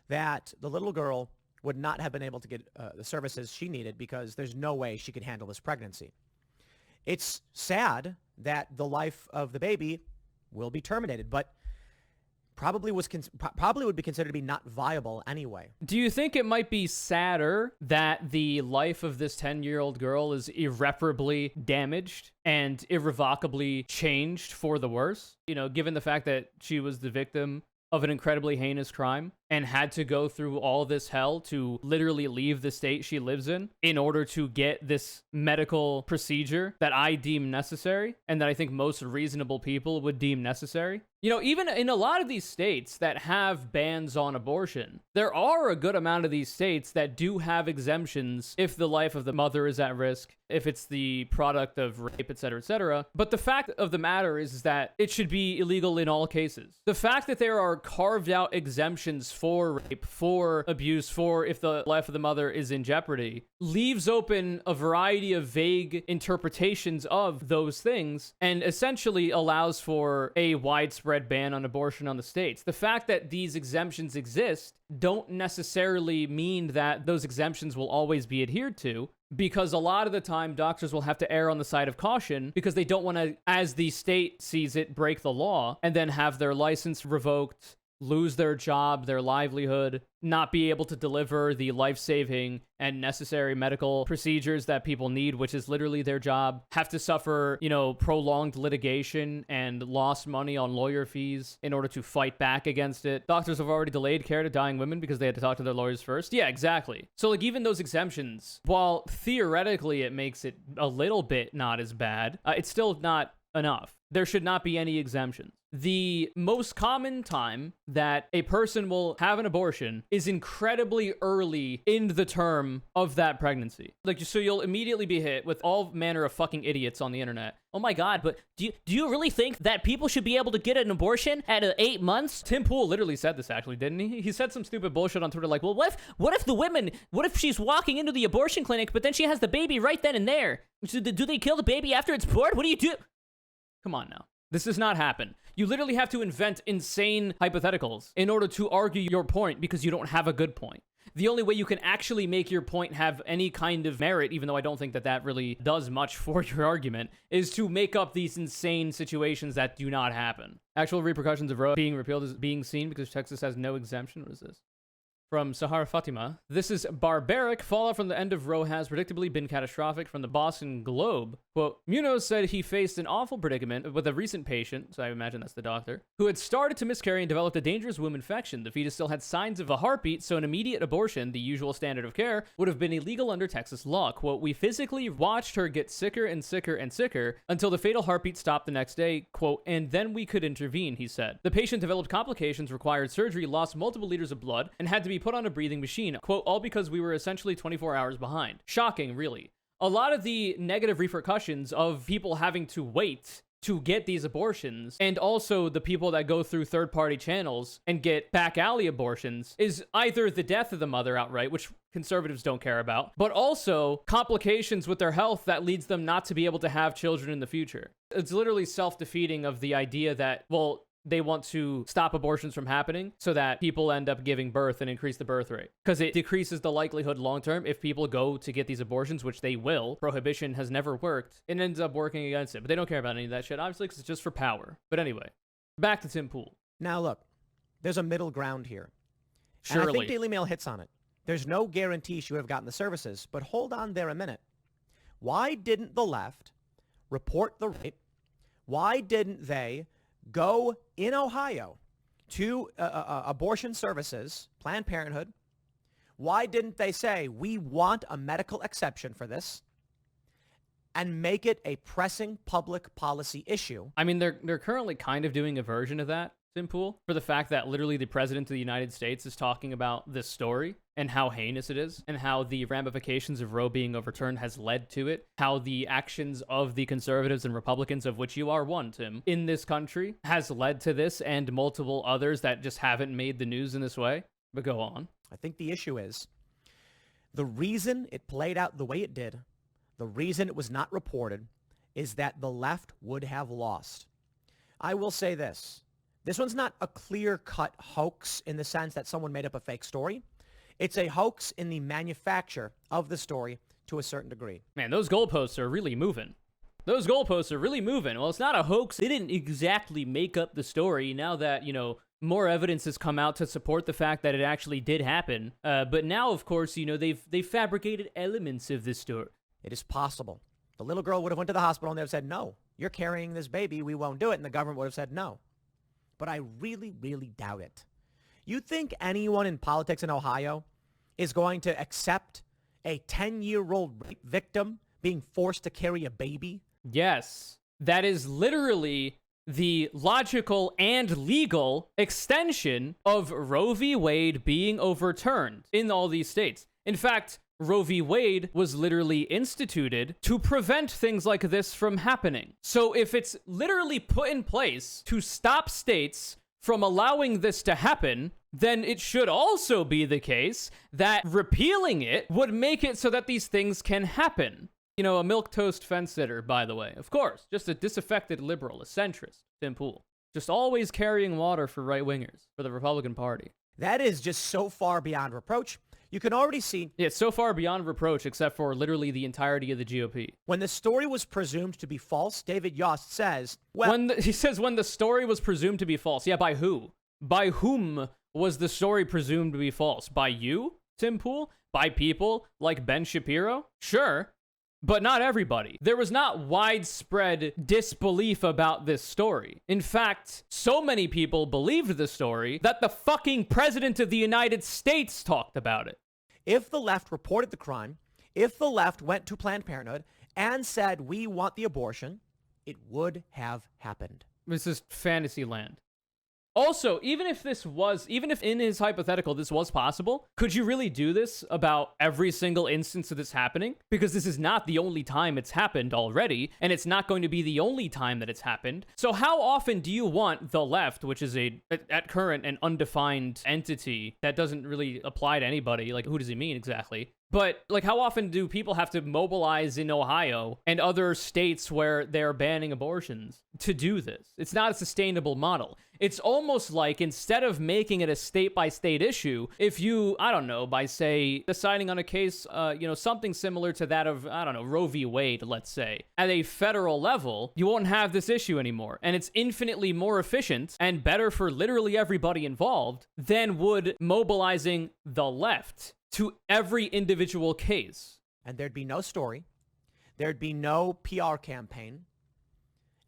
that the little girl would not have been able to get the services she needed because there's no way she could handle this pregnancy. It's sad that the life of the baby will be terminated, but probably would be considered to be not viable anyway. Do you think it might be sadder that the life of this 10-year-old girl is irreparably damaged and irrevocably changed for the worse? You know, given the fact that she was the victim of an incredibly heinous crime and had to go through all this hell to literally leave the state she lives in order to get this medical procedure that I deem necessary and that I think most reasonable people would deem necessary. You know, even in a lot of these states that have bans on abortion, there are a good amount of these states that do have exemptions if the life of the mother is at risk, if it's the product of rape, etc., etc. But the fact of the matter is that it should be illegal in all cases. The fact that there are carved out exemptions for rape, for abuse, for if the life of the mother is in jeopardy, leaves open a variety of vague interpretations of those things and essentially allows for a widespread ban on abortion on the states. The fact that these exemptions exist don't necessarily mean that those exemptions will always be adhered to, because a lot of the time doctors will have to err on the side of caution because they don't want to, as the state sees it, break the law and then have their license revoked, lose their job, their livelihood, not be able to deliver the life-saving and necessary medical procedures that people need, which is literally their job, have to suffer, you know, prolonged litigation and lost money on lawyer fees in order to fight back against it. Doctors have already delayed care to dying women because they had to talk to their lawyers first. Yeah, exactly. So, like, even those exemptions, while theoretically it makes it a little bit not as bad, it's still not enough. There should not be any exemptions. The most common time that a person will have an abortion is incredibly early in the term of that pregnancy. Like, so you'll immediately be hit with all manner of fucking idiots on the internet. Oh my God, but do you really think that people should be able to get an abortion at 8 months? Tim Pool literally said this, actually, didn't he? He said some stupid bullshit on Twitter like, well, what if she's walking into the abortion clinic, but then she has the baby right then and there? Do they kill the baby after it's born? What do you do? Come on now. This does not happen. You literally have to invent insane hypotheticals in order to argue your point because you don't have a good point. The only way you can actually make your point have any kind of merit, even though I don't think that that really does much for your argument, is to make up these insane situations that do not happen. Actual repercussions of Roe being repealed is being seen because Texas has no exemption. What is this? From Sahara Fatima. This is barbaric. Fallout from the end of Roe has predictably been catastrophic. From the Boston Globe. Quote, Munoz said he faced an awful predicament with a recent patient, so I imagine that's the doctor, who had started to miscarry and developed a dangerous womb infection. The fetus still had signs of a heartbeat, so an immediate abortion, the usual standard of care, would have been illegal under Texas law. Quote, we physically watched her get sicker and sicker and sicker until the fatal heartbeat stopped the next day. Quote, and then we could intervene, he said. The patient developed complications, required surgery, lost multiple liters of blood, and had to be put on a breathing machine. Quote, all because we were essentially 24 hours behind. Shocking, really. A lot of the negative repercussions of people having to wait to get these abortions, and also the people that go through third-party channels and get back alley abortions, is either the death of the mother outright, which conservatives don't care about, but also complications with their health that leads them not to be able to have children in the future. It's literally self-defeating of the idea that, well, they want to stop abortions from happening so that people end up giving birth and increase the birth rate. Because it decreases the likelihood long-term if people go to get these abortions, which they will. Prohibition has never worked. It ends up working against it. But they don't care about any of that shit, obviously, because it's just for power. But anyway, back to Tim Pool. Now look, there's a middle ground here. Surely. And I think Daily Mail hits on it. There's no guarantee she would have gotten the services, but hold on there a minute. Why didn't the left report the rape? Why didn't they go in Ohio to abortion services, Planned Parenthood, Why didn't they say, we want a medical exception for this and make it a pressing public policy issue? I mean, they're currently kind of doing a version of that, Simpool, for the fact that literally the president of the United States is talking about this story and how heinous it is and how the ramifications of Roe being overturned has led to it, how the actions of the conservatives and Republicans, of which you are one, Tim, in this country has led to this and multiple others that just haven't made the news in this way. But go on. I think the issue is the reason it played out the way it did, the reason it was not reported, is that the left would have lost. I will say this. This one's not a clear-cut hoax in the sense that someone made up a fake story. It's a hoax in the manufacture of the story to a certain degree. Man, those goalposts are really moving. Those goalposts are really moving. Well, it's not a hoax. They didn't exactly make up the story now that, you know, more evidence has come out to support the fact that it actually did happen. But now, of course, you know, they've fabricated elements of this story. It is possible. The little girl would have went to the hospital and they would have said, no, you're carrying this baby. We won't do it. And the government would have said no. But I really, really doubt it. You think anyone in politics in Ohio is going to accept a 10-year-old rape victim being forced to carry a baby? Yes, that is literally the logical and legal extension of Roe v. Wade being overturned in all these states. In fact, Roe v. Wade was literally instituted to prevent things like this from happening. So if it's literally put in place to stop states from allowing this to happen, then it should also be the case that repealing it would make it so that these things can happen. You know, a milquetoast fence sitter, by the way. Of course, just a disaffected liberal, a centrist, Tim Pool. Just always carrying water for right-wingers, for the Republican Party. That is just so far beyond reproach. You can already see... Yeah, it's so far beyond reproach, except for literally the entirety of the GOP. When the story was presumed to be false, David Yost says... Well, he says when the story was presumed to be false. Yeah, by who? By whom was the story presumed to be false? By you, Tim Pool? By people like Ben Shapiro? Sure. But not everybody. There was not widespread disbelief about this story. In fact, so many people believed the story that the fucking president of the United States talked about it. If the left reported the crime, if the left went to Planned Parenthood and said, we want the abortion, it would have happened. This is fantasy land. Also, even if in his hypothetical this was possible, could you really do this about every single instance of this happening? Because this is not the only time it's happened already, and it's not going to be the only time that it's happened. So how often do you want the left, which is at current an undefined entity that doesn't really apply to anybody, like who does he mean exactly? But, like, how often do people have to mobilize in Ohio and other states where they're banning abortions to do this? It's not a sustainable model. It's almost like instead of making it a state-by-state issue, if you, I don't know, by, say, deciding on a case, something similar to that of, I don't know, Roe v. Wade, let's say, at a federal level, you won't have this issue anymore. And it's infinitely more efficient and better for literally everybody involved than would mobilizing the left to every individual case. And there'd be no story. There'd be no PR campaign.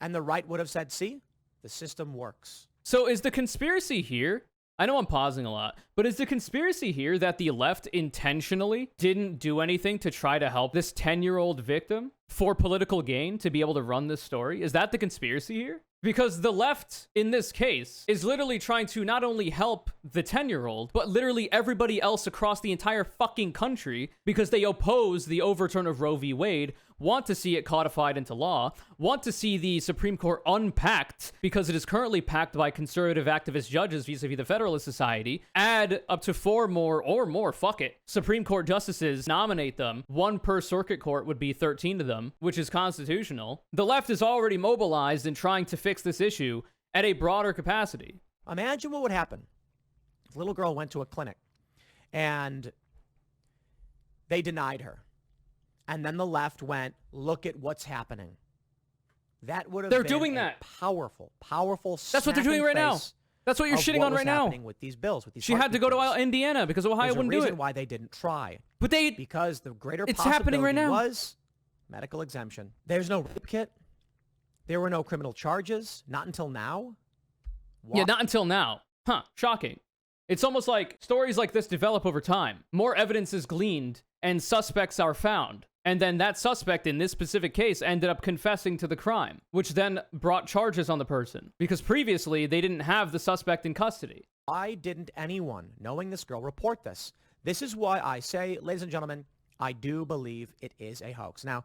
And the right would have said, see, the system works. So is the conspiracy here, I know I'm pausing a lot, but is the conspiracy here that the left intentionally didn't do anything to try to help this 10-year-old victim for political gain to be able to run this story? Is that the conspiracy here? Because the left, in this case, is literally trying to not only help the 10-year-old, but literally everybody else across the entire fucking country because they oppose the overturn of Roe v. Wade, want to see it codified into law, want to see the Supreme Court unpacked because it is currently packed by conservative activist judges vis-a-vis the Federalist Society, add up to 4 more or more, fuck it, Supreme Court justices, nominate them, 1 per circuit court would be 13 of them, which is constitutional. The left is already mobilized and trying to fix this issue at a broader capacity. Imagine what would happen if a little girl went to a clinic and they denied her. And then the left went, look at what's happening. That would have They're been doing that. Powerful. That's what they're doing right now. That's what you're shitting on right now. With these bills, with these she had to go to Indiana because Ohio wouldn't do it. There's a reason why they didn't try. But because the greater it's happening right now. Was medical exemption. There's no rape kit. There were no criminal charges. Not until now. Yeah, not until now. Huh. Shocking. It's almost like stories like this develop over time. More evidence is gleaned and suspects are found. And then that suspect in this specific case ended up confessing to the crime, which then brought charges on the person because previously they didn't have the suspect in custody. Why didn't anyone, knowing this girl, report this? This is why I say, ladies and gentlemen, I do believe it is a hoax. Now,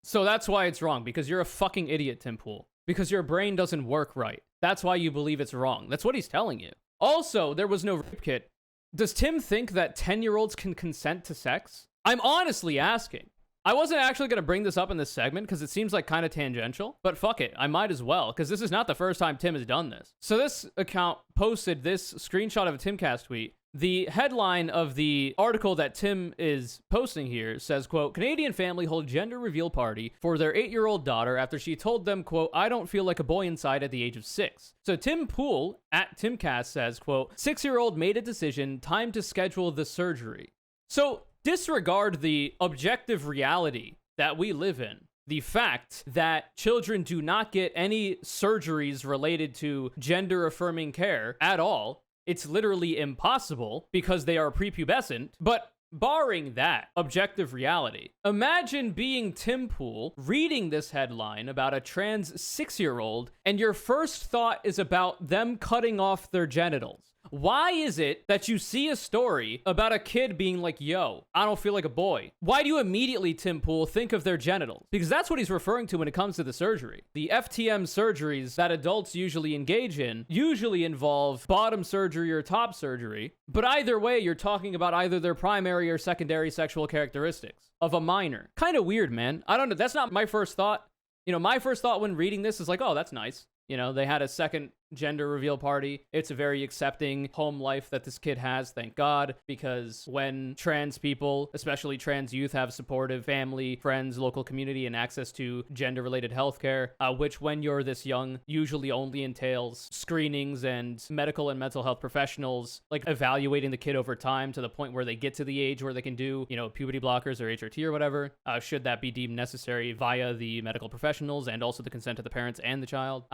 so that's why it's wrong, because you're a fucking idiot, Tim Pool. Because your brain doesn't work right. That's why you believe it's wrong. That's what he's telling you. Also, there was no rape kit. Does Tim think that 10-year-olds can consent to sex? I'm honestly asking. I wasn't actually going to bring this up in this segment because it seems like kind of tangential, but fuck it, I might as well, because this is not the first time Tim has done this. So this account posted this screenshot of a Timcast tweet. The headline of the article that Tim is posting here says, quote, Canadian family hold gender reveal party for their 8-year-old daughter after she told them, quote, I don't feel like a boy inside at the age of 6. So Tim Pool at Timcast says, quote, 6-year-old made a decision, time to schedule the surgery. So disregard the objective reality that we live in. The fact that children do not get any surgeries related to gender-affirming care at all. It's literally impossible because they are prepubescent. But barring that objective reality, imagine being Tim Pool reading this headline about a trans 6-year-old and your first thought is about them cutting off their genitals. Why is it that you see a story about a kid being like, yo, I don't feel like a boy? Why do you immediately, Tim Pool, think of their genitals? Because that's what he's referring to when it comes to the surgery. The FTM surgeries that adults usually engage in usually involve bottom surgery or top surgery. But either way, you're talking about either their primary or secondary sexual characteristics of a minor. Kind of weird, man. I don't know. That's not my first thought. You know, my first thought when reading this is like, oh, that's nice. You know, they had a second gender reveal party. It's a very accepting home life that this kid has, thank God, because when trans people, especially trans youth, have supportive family, friends, local community, and access to gender-related healthcare, which when you're this young, usually only entails screenings and medical and mental health professionals, like evaluating the kid over time to the point where they get to the age where they can do, you know, puberty blockers or HRT or whatever, should that be deemed necessary via the medical professionals and also the consent of the parents and the child.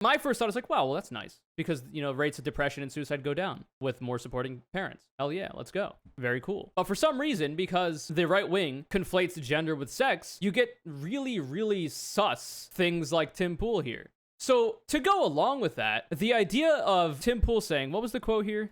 My first thought is like, wow, well, that's nice because, you know, rates of depression and suicide go down with more supporting parents. Hell yeah, let's go. Very cool. But for some reason, because the right wing conflates gender with sex, you get really, really sus things like Tim Pool here. So to go along with that, the idea of Tim Pool saying, what was the quote here?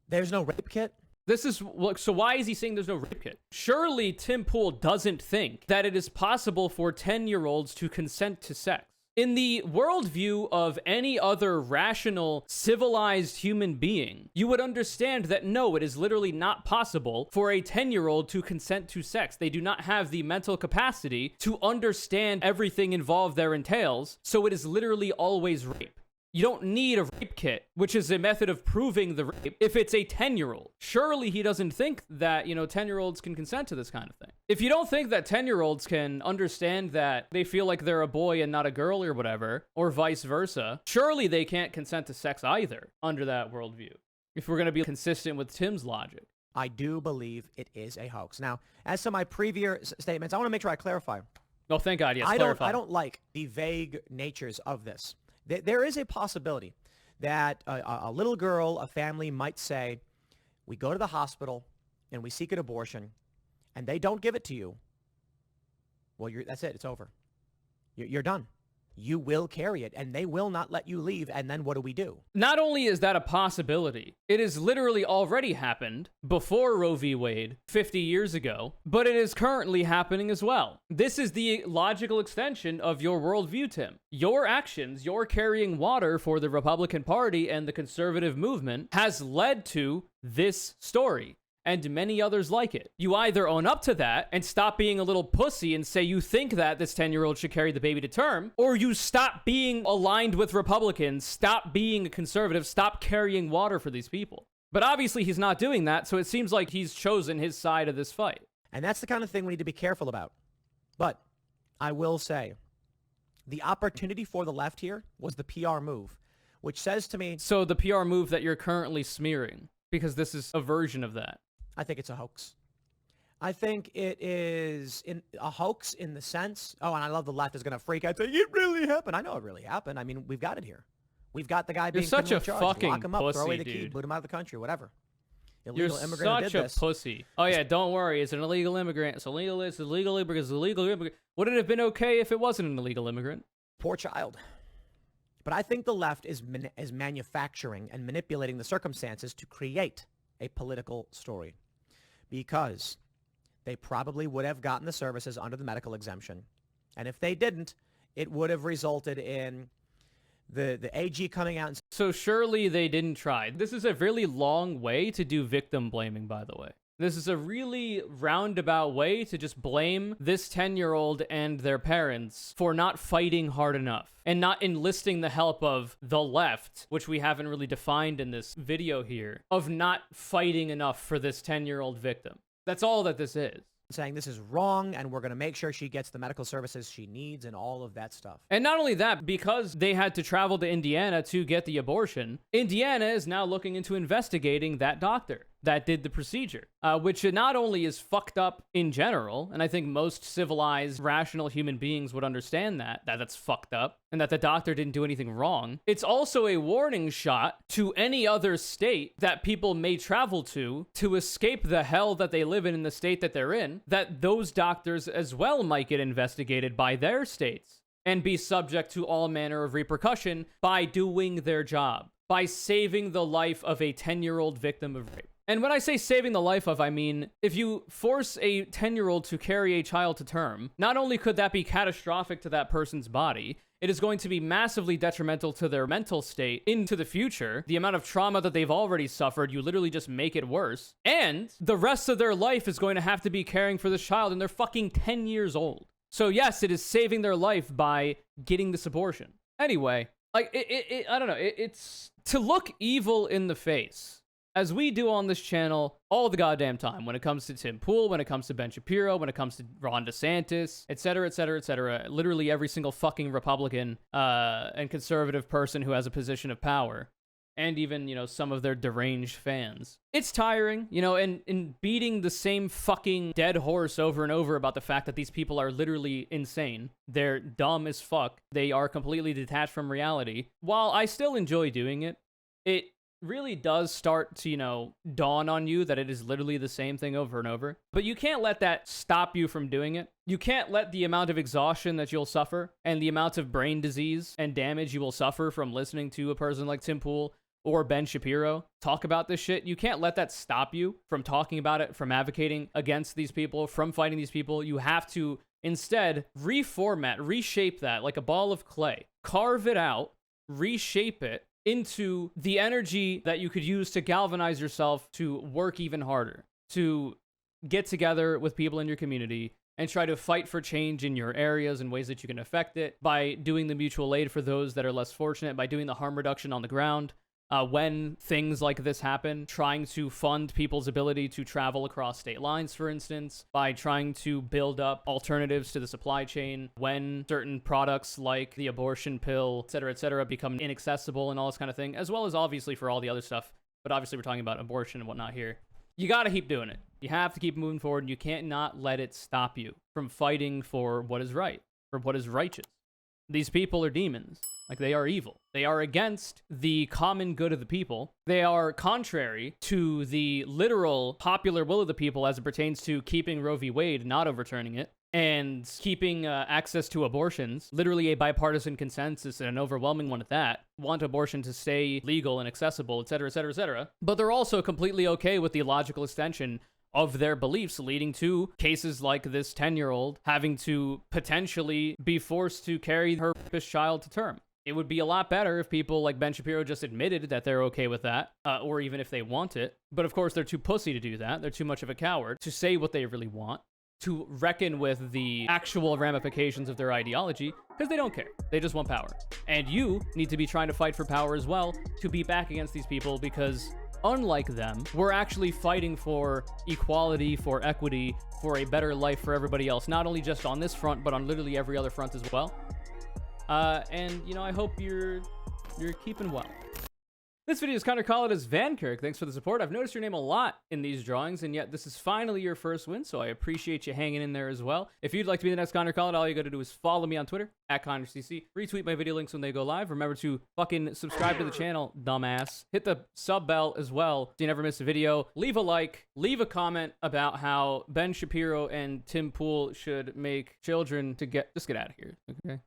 There's no rape kit? This is, so why is he saying there's no rape kit? Surely Tim Pool doesn't think that it is possible for 10-year-olds to consent to sex. In the worldview of any other rational, civilized human being, you would understand that no, it is literally not possible for a 10-year-old to consent to sex. They do not have the mental capacity to understand everything involved there entails, so it is literally always rape. You don't need a rape kit, which is a method of proving the rape, if it's a 10-year-old. Surely he doesn't think that, you know, 10-year-olds can consent to this kind of thing. If you don't think that 10-year-olds can understand that they feel like they're a boy and not a girl or whatever, or vice versa, surely they can't consent to sex either under that worldview, if we're going to be consistent with Tim's logic. I do believe it is a hoax. Now, as to my previous statements, I want to make sure I clarify. Oh, thank God, yes, I clarify. don't like the vague natures of this. There is a possibility that a little girl, a family might say, we go to the hospital and we seek an abortion and they don't give it to you. Well, that's it. It's over. You're done. You will carry it and they will not let you leave. And then what do we do? Not only is that a possibility, it has literally already happened before Roe v. Wade 50 years ago, but it is currently happening as well. This is the logical extension of your worldview, Tim. Your actions, your carrying water for the Republican Party and the conservative movement has led to this story. And many others like it. You either own up to that and stop being a little pussy and say you think that this 10-year-old should carry the baby to term, or you stop being aligned with Republicans, stop being a conservative, stop carrying water for these people. But obviously he's not doing that, so it seems like he's chosen his side of this fight. And that's the kind of thing we need to be careful about. But I will say, the opportunity for the left here was the PR move, which says to me... So the PR move that you're currently smearing, because this is a version of that. I think it's a hoax. I think it is a hoax in the sense, oh, and I love the left is going to freak out and say, it really happened. I know it really happened. I mean, we've got it here. We've got the guy being such a criminally charged. fucking Lock him up, throw away the pussy, key, dude. boot him out of the country, whatever. You're Illegal immigrant such did a this. pussy. Oh yeah, don't worry. It's an illegal immigrant. It's illegal. It's illegal immigrant. It's illegal immigrant. Would it have been okay if it wasn't an illegal immigrant? Poor child. But I think the left is manufacturing and manipulating the circumstances to create a political story, because they probably would have gotten the services under the medical exemption. And if they didn't, it would have resulted in the AG coming out and So surely they didn't try. This is a really long way to do victim blaming, by the way. This is a really roundabout way to just blame this 10-year-old and their parents for not fighting hard enough and not enlisting the help of the left, which we haven't really defined in this video here, of not fighting enough for this 10-year-old victim. That's all that this is. saying this is wrong and we're going to make sure she gets the medical services she needs and all of that stuff. And not only that, because they had to travel to Indiana to get the abortion, Indiana is now looking into investigating that doctor that did the procedure, which not only is fucked up in general, and I think most civilized, rational human beings would understand that that's fucked up, and that the doctor didn't do anything wrong. It's also a warning shot to any other state that people may travel to escape the hell that they live in the state that they're in, that those doctors as well might get investigated by their states and be subject to all manner of repercussion by doing their job, by saving the life of a 10-year-old victim of rape. And when I say saving the life of, I mean, if you force a 10-year-old to carry a child to term, not only could that be catastrophic to that person's body, it is going to be massively detrimental to their mental state into the future. The amount of trauma that they've already suffered, you literally just make it worse. And the rest of their life is going to have to be caring for this child, and they're fucking 10 years old. So yes, it is saving their life by getting this abortion. Anyway, like, I don't know, it's to look evil in the face, as we do on this channel all the goddamn time, when it comes to Tim Pool, when it comes to Ben Shapiro, when it comes to Ron DeSantis, etc., etc., etc., literally every single fucking Republican and conservative person who has a position of power, and even, you know, some of their deranged fans. It's tiring, you know, and beating the same fucking dead horse over and over about the fact that these people are literally insane. They're dumb as fuck. They are completely detached from reality. While I still enjoy doing it, it really does start to, you know, dawn on you that it is literally the same thing over and over. But you can't let that stop you from doing it. You can't let the amount of exhaustion that you'll suffer and the amount of brain disease and damage you will suffer from listening to a person like Tim Pool or Ben Shapiro talk about this shit. You can't let that stop you from talking about it, from advocating against these people, from fighting these people. You have to instead reformat, reshape that like a ball of clay. Carve it out, reshape it into the energy that you could use to galvanize yourself to work even harder, to get together with people in your community and try to fight for change in your areas and ways that you can affect it by doing the mutual aid for those that are less fortunate, by doing the harm reduction on the ground. When things like this happen, trying to fund people's ability to travel across state lines, for instance, by trying to build up alternatives to the supply chain when certain products like the abortion pill, et cetera, become inaccessible and all this kind of thing, as well as obviously for all the other stuff. But obviously we're talking about abortion and whatnot here. You got to keep doing it. You have to keep moving forward, and you can't not let it stop you from fighting for what is right, for what is righteous. These people are demons. Like, they are evil. They are against the common good of the people. They are contrary to the literal popular will of the people as it pertains to keeping Roe v. Wade, not overturning it, and keeping access to abortions, literally a bipartisan consensus and an overwhelming one at that, want abortion to stay legal and accessible, etc., etc., etc. But they're also completely okay with the logical extension of their beliefs, leading to cases like this 10-year-old having to potentially be forced to carry her rapist child to term. It would be a lot better if people like Ben Shapiro just admitted that they're okay with that, or even if they want it. But of course, they're too pussy to do that. They're too much of a coward to say what they really want, to reckon with the actual ramifications of their ideology, because they don't care. They just want power. And you need to be trying to fight for power as well, to be back against these people, because unlike them, we're actually fighting for equality, for equity, for a better life for everybody else, not only just on this front, but on literally every other front as well. And, you know, I hope you're keeping well. This video is Connor Collett as Vankirk. Thanks for the support. I've noticed your name a lot in these drawings, and yet this is finally your first win, so I appreciate you hanging in there as well. If you'd like to be the next Connor Collett, all you gotta do is follow me on Twitter, @ConnorCC. Retweet my video links when they go live. Remember to fucking subscribe to the channel, dumbass. Hit the sub bell as well so you never miss a video. Leave a like. Leave a comment about how Ben Shapiro and Tim Pool should make children to just get out of here, okay?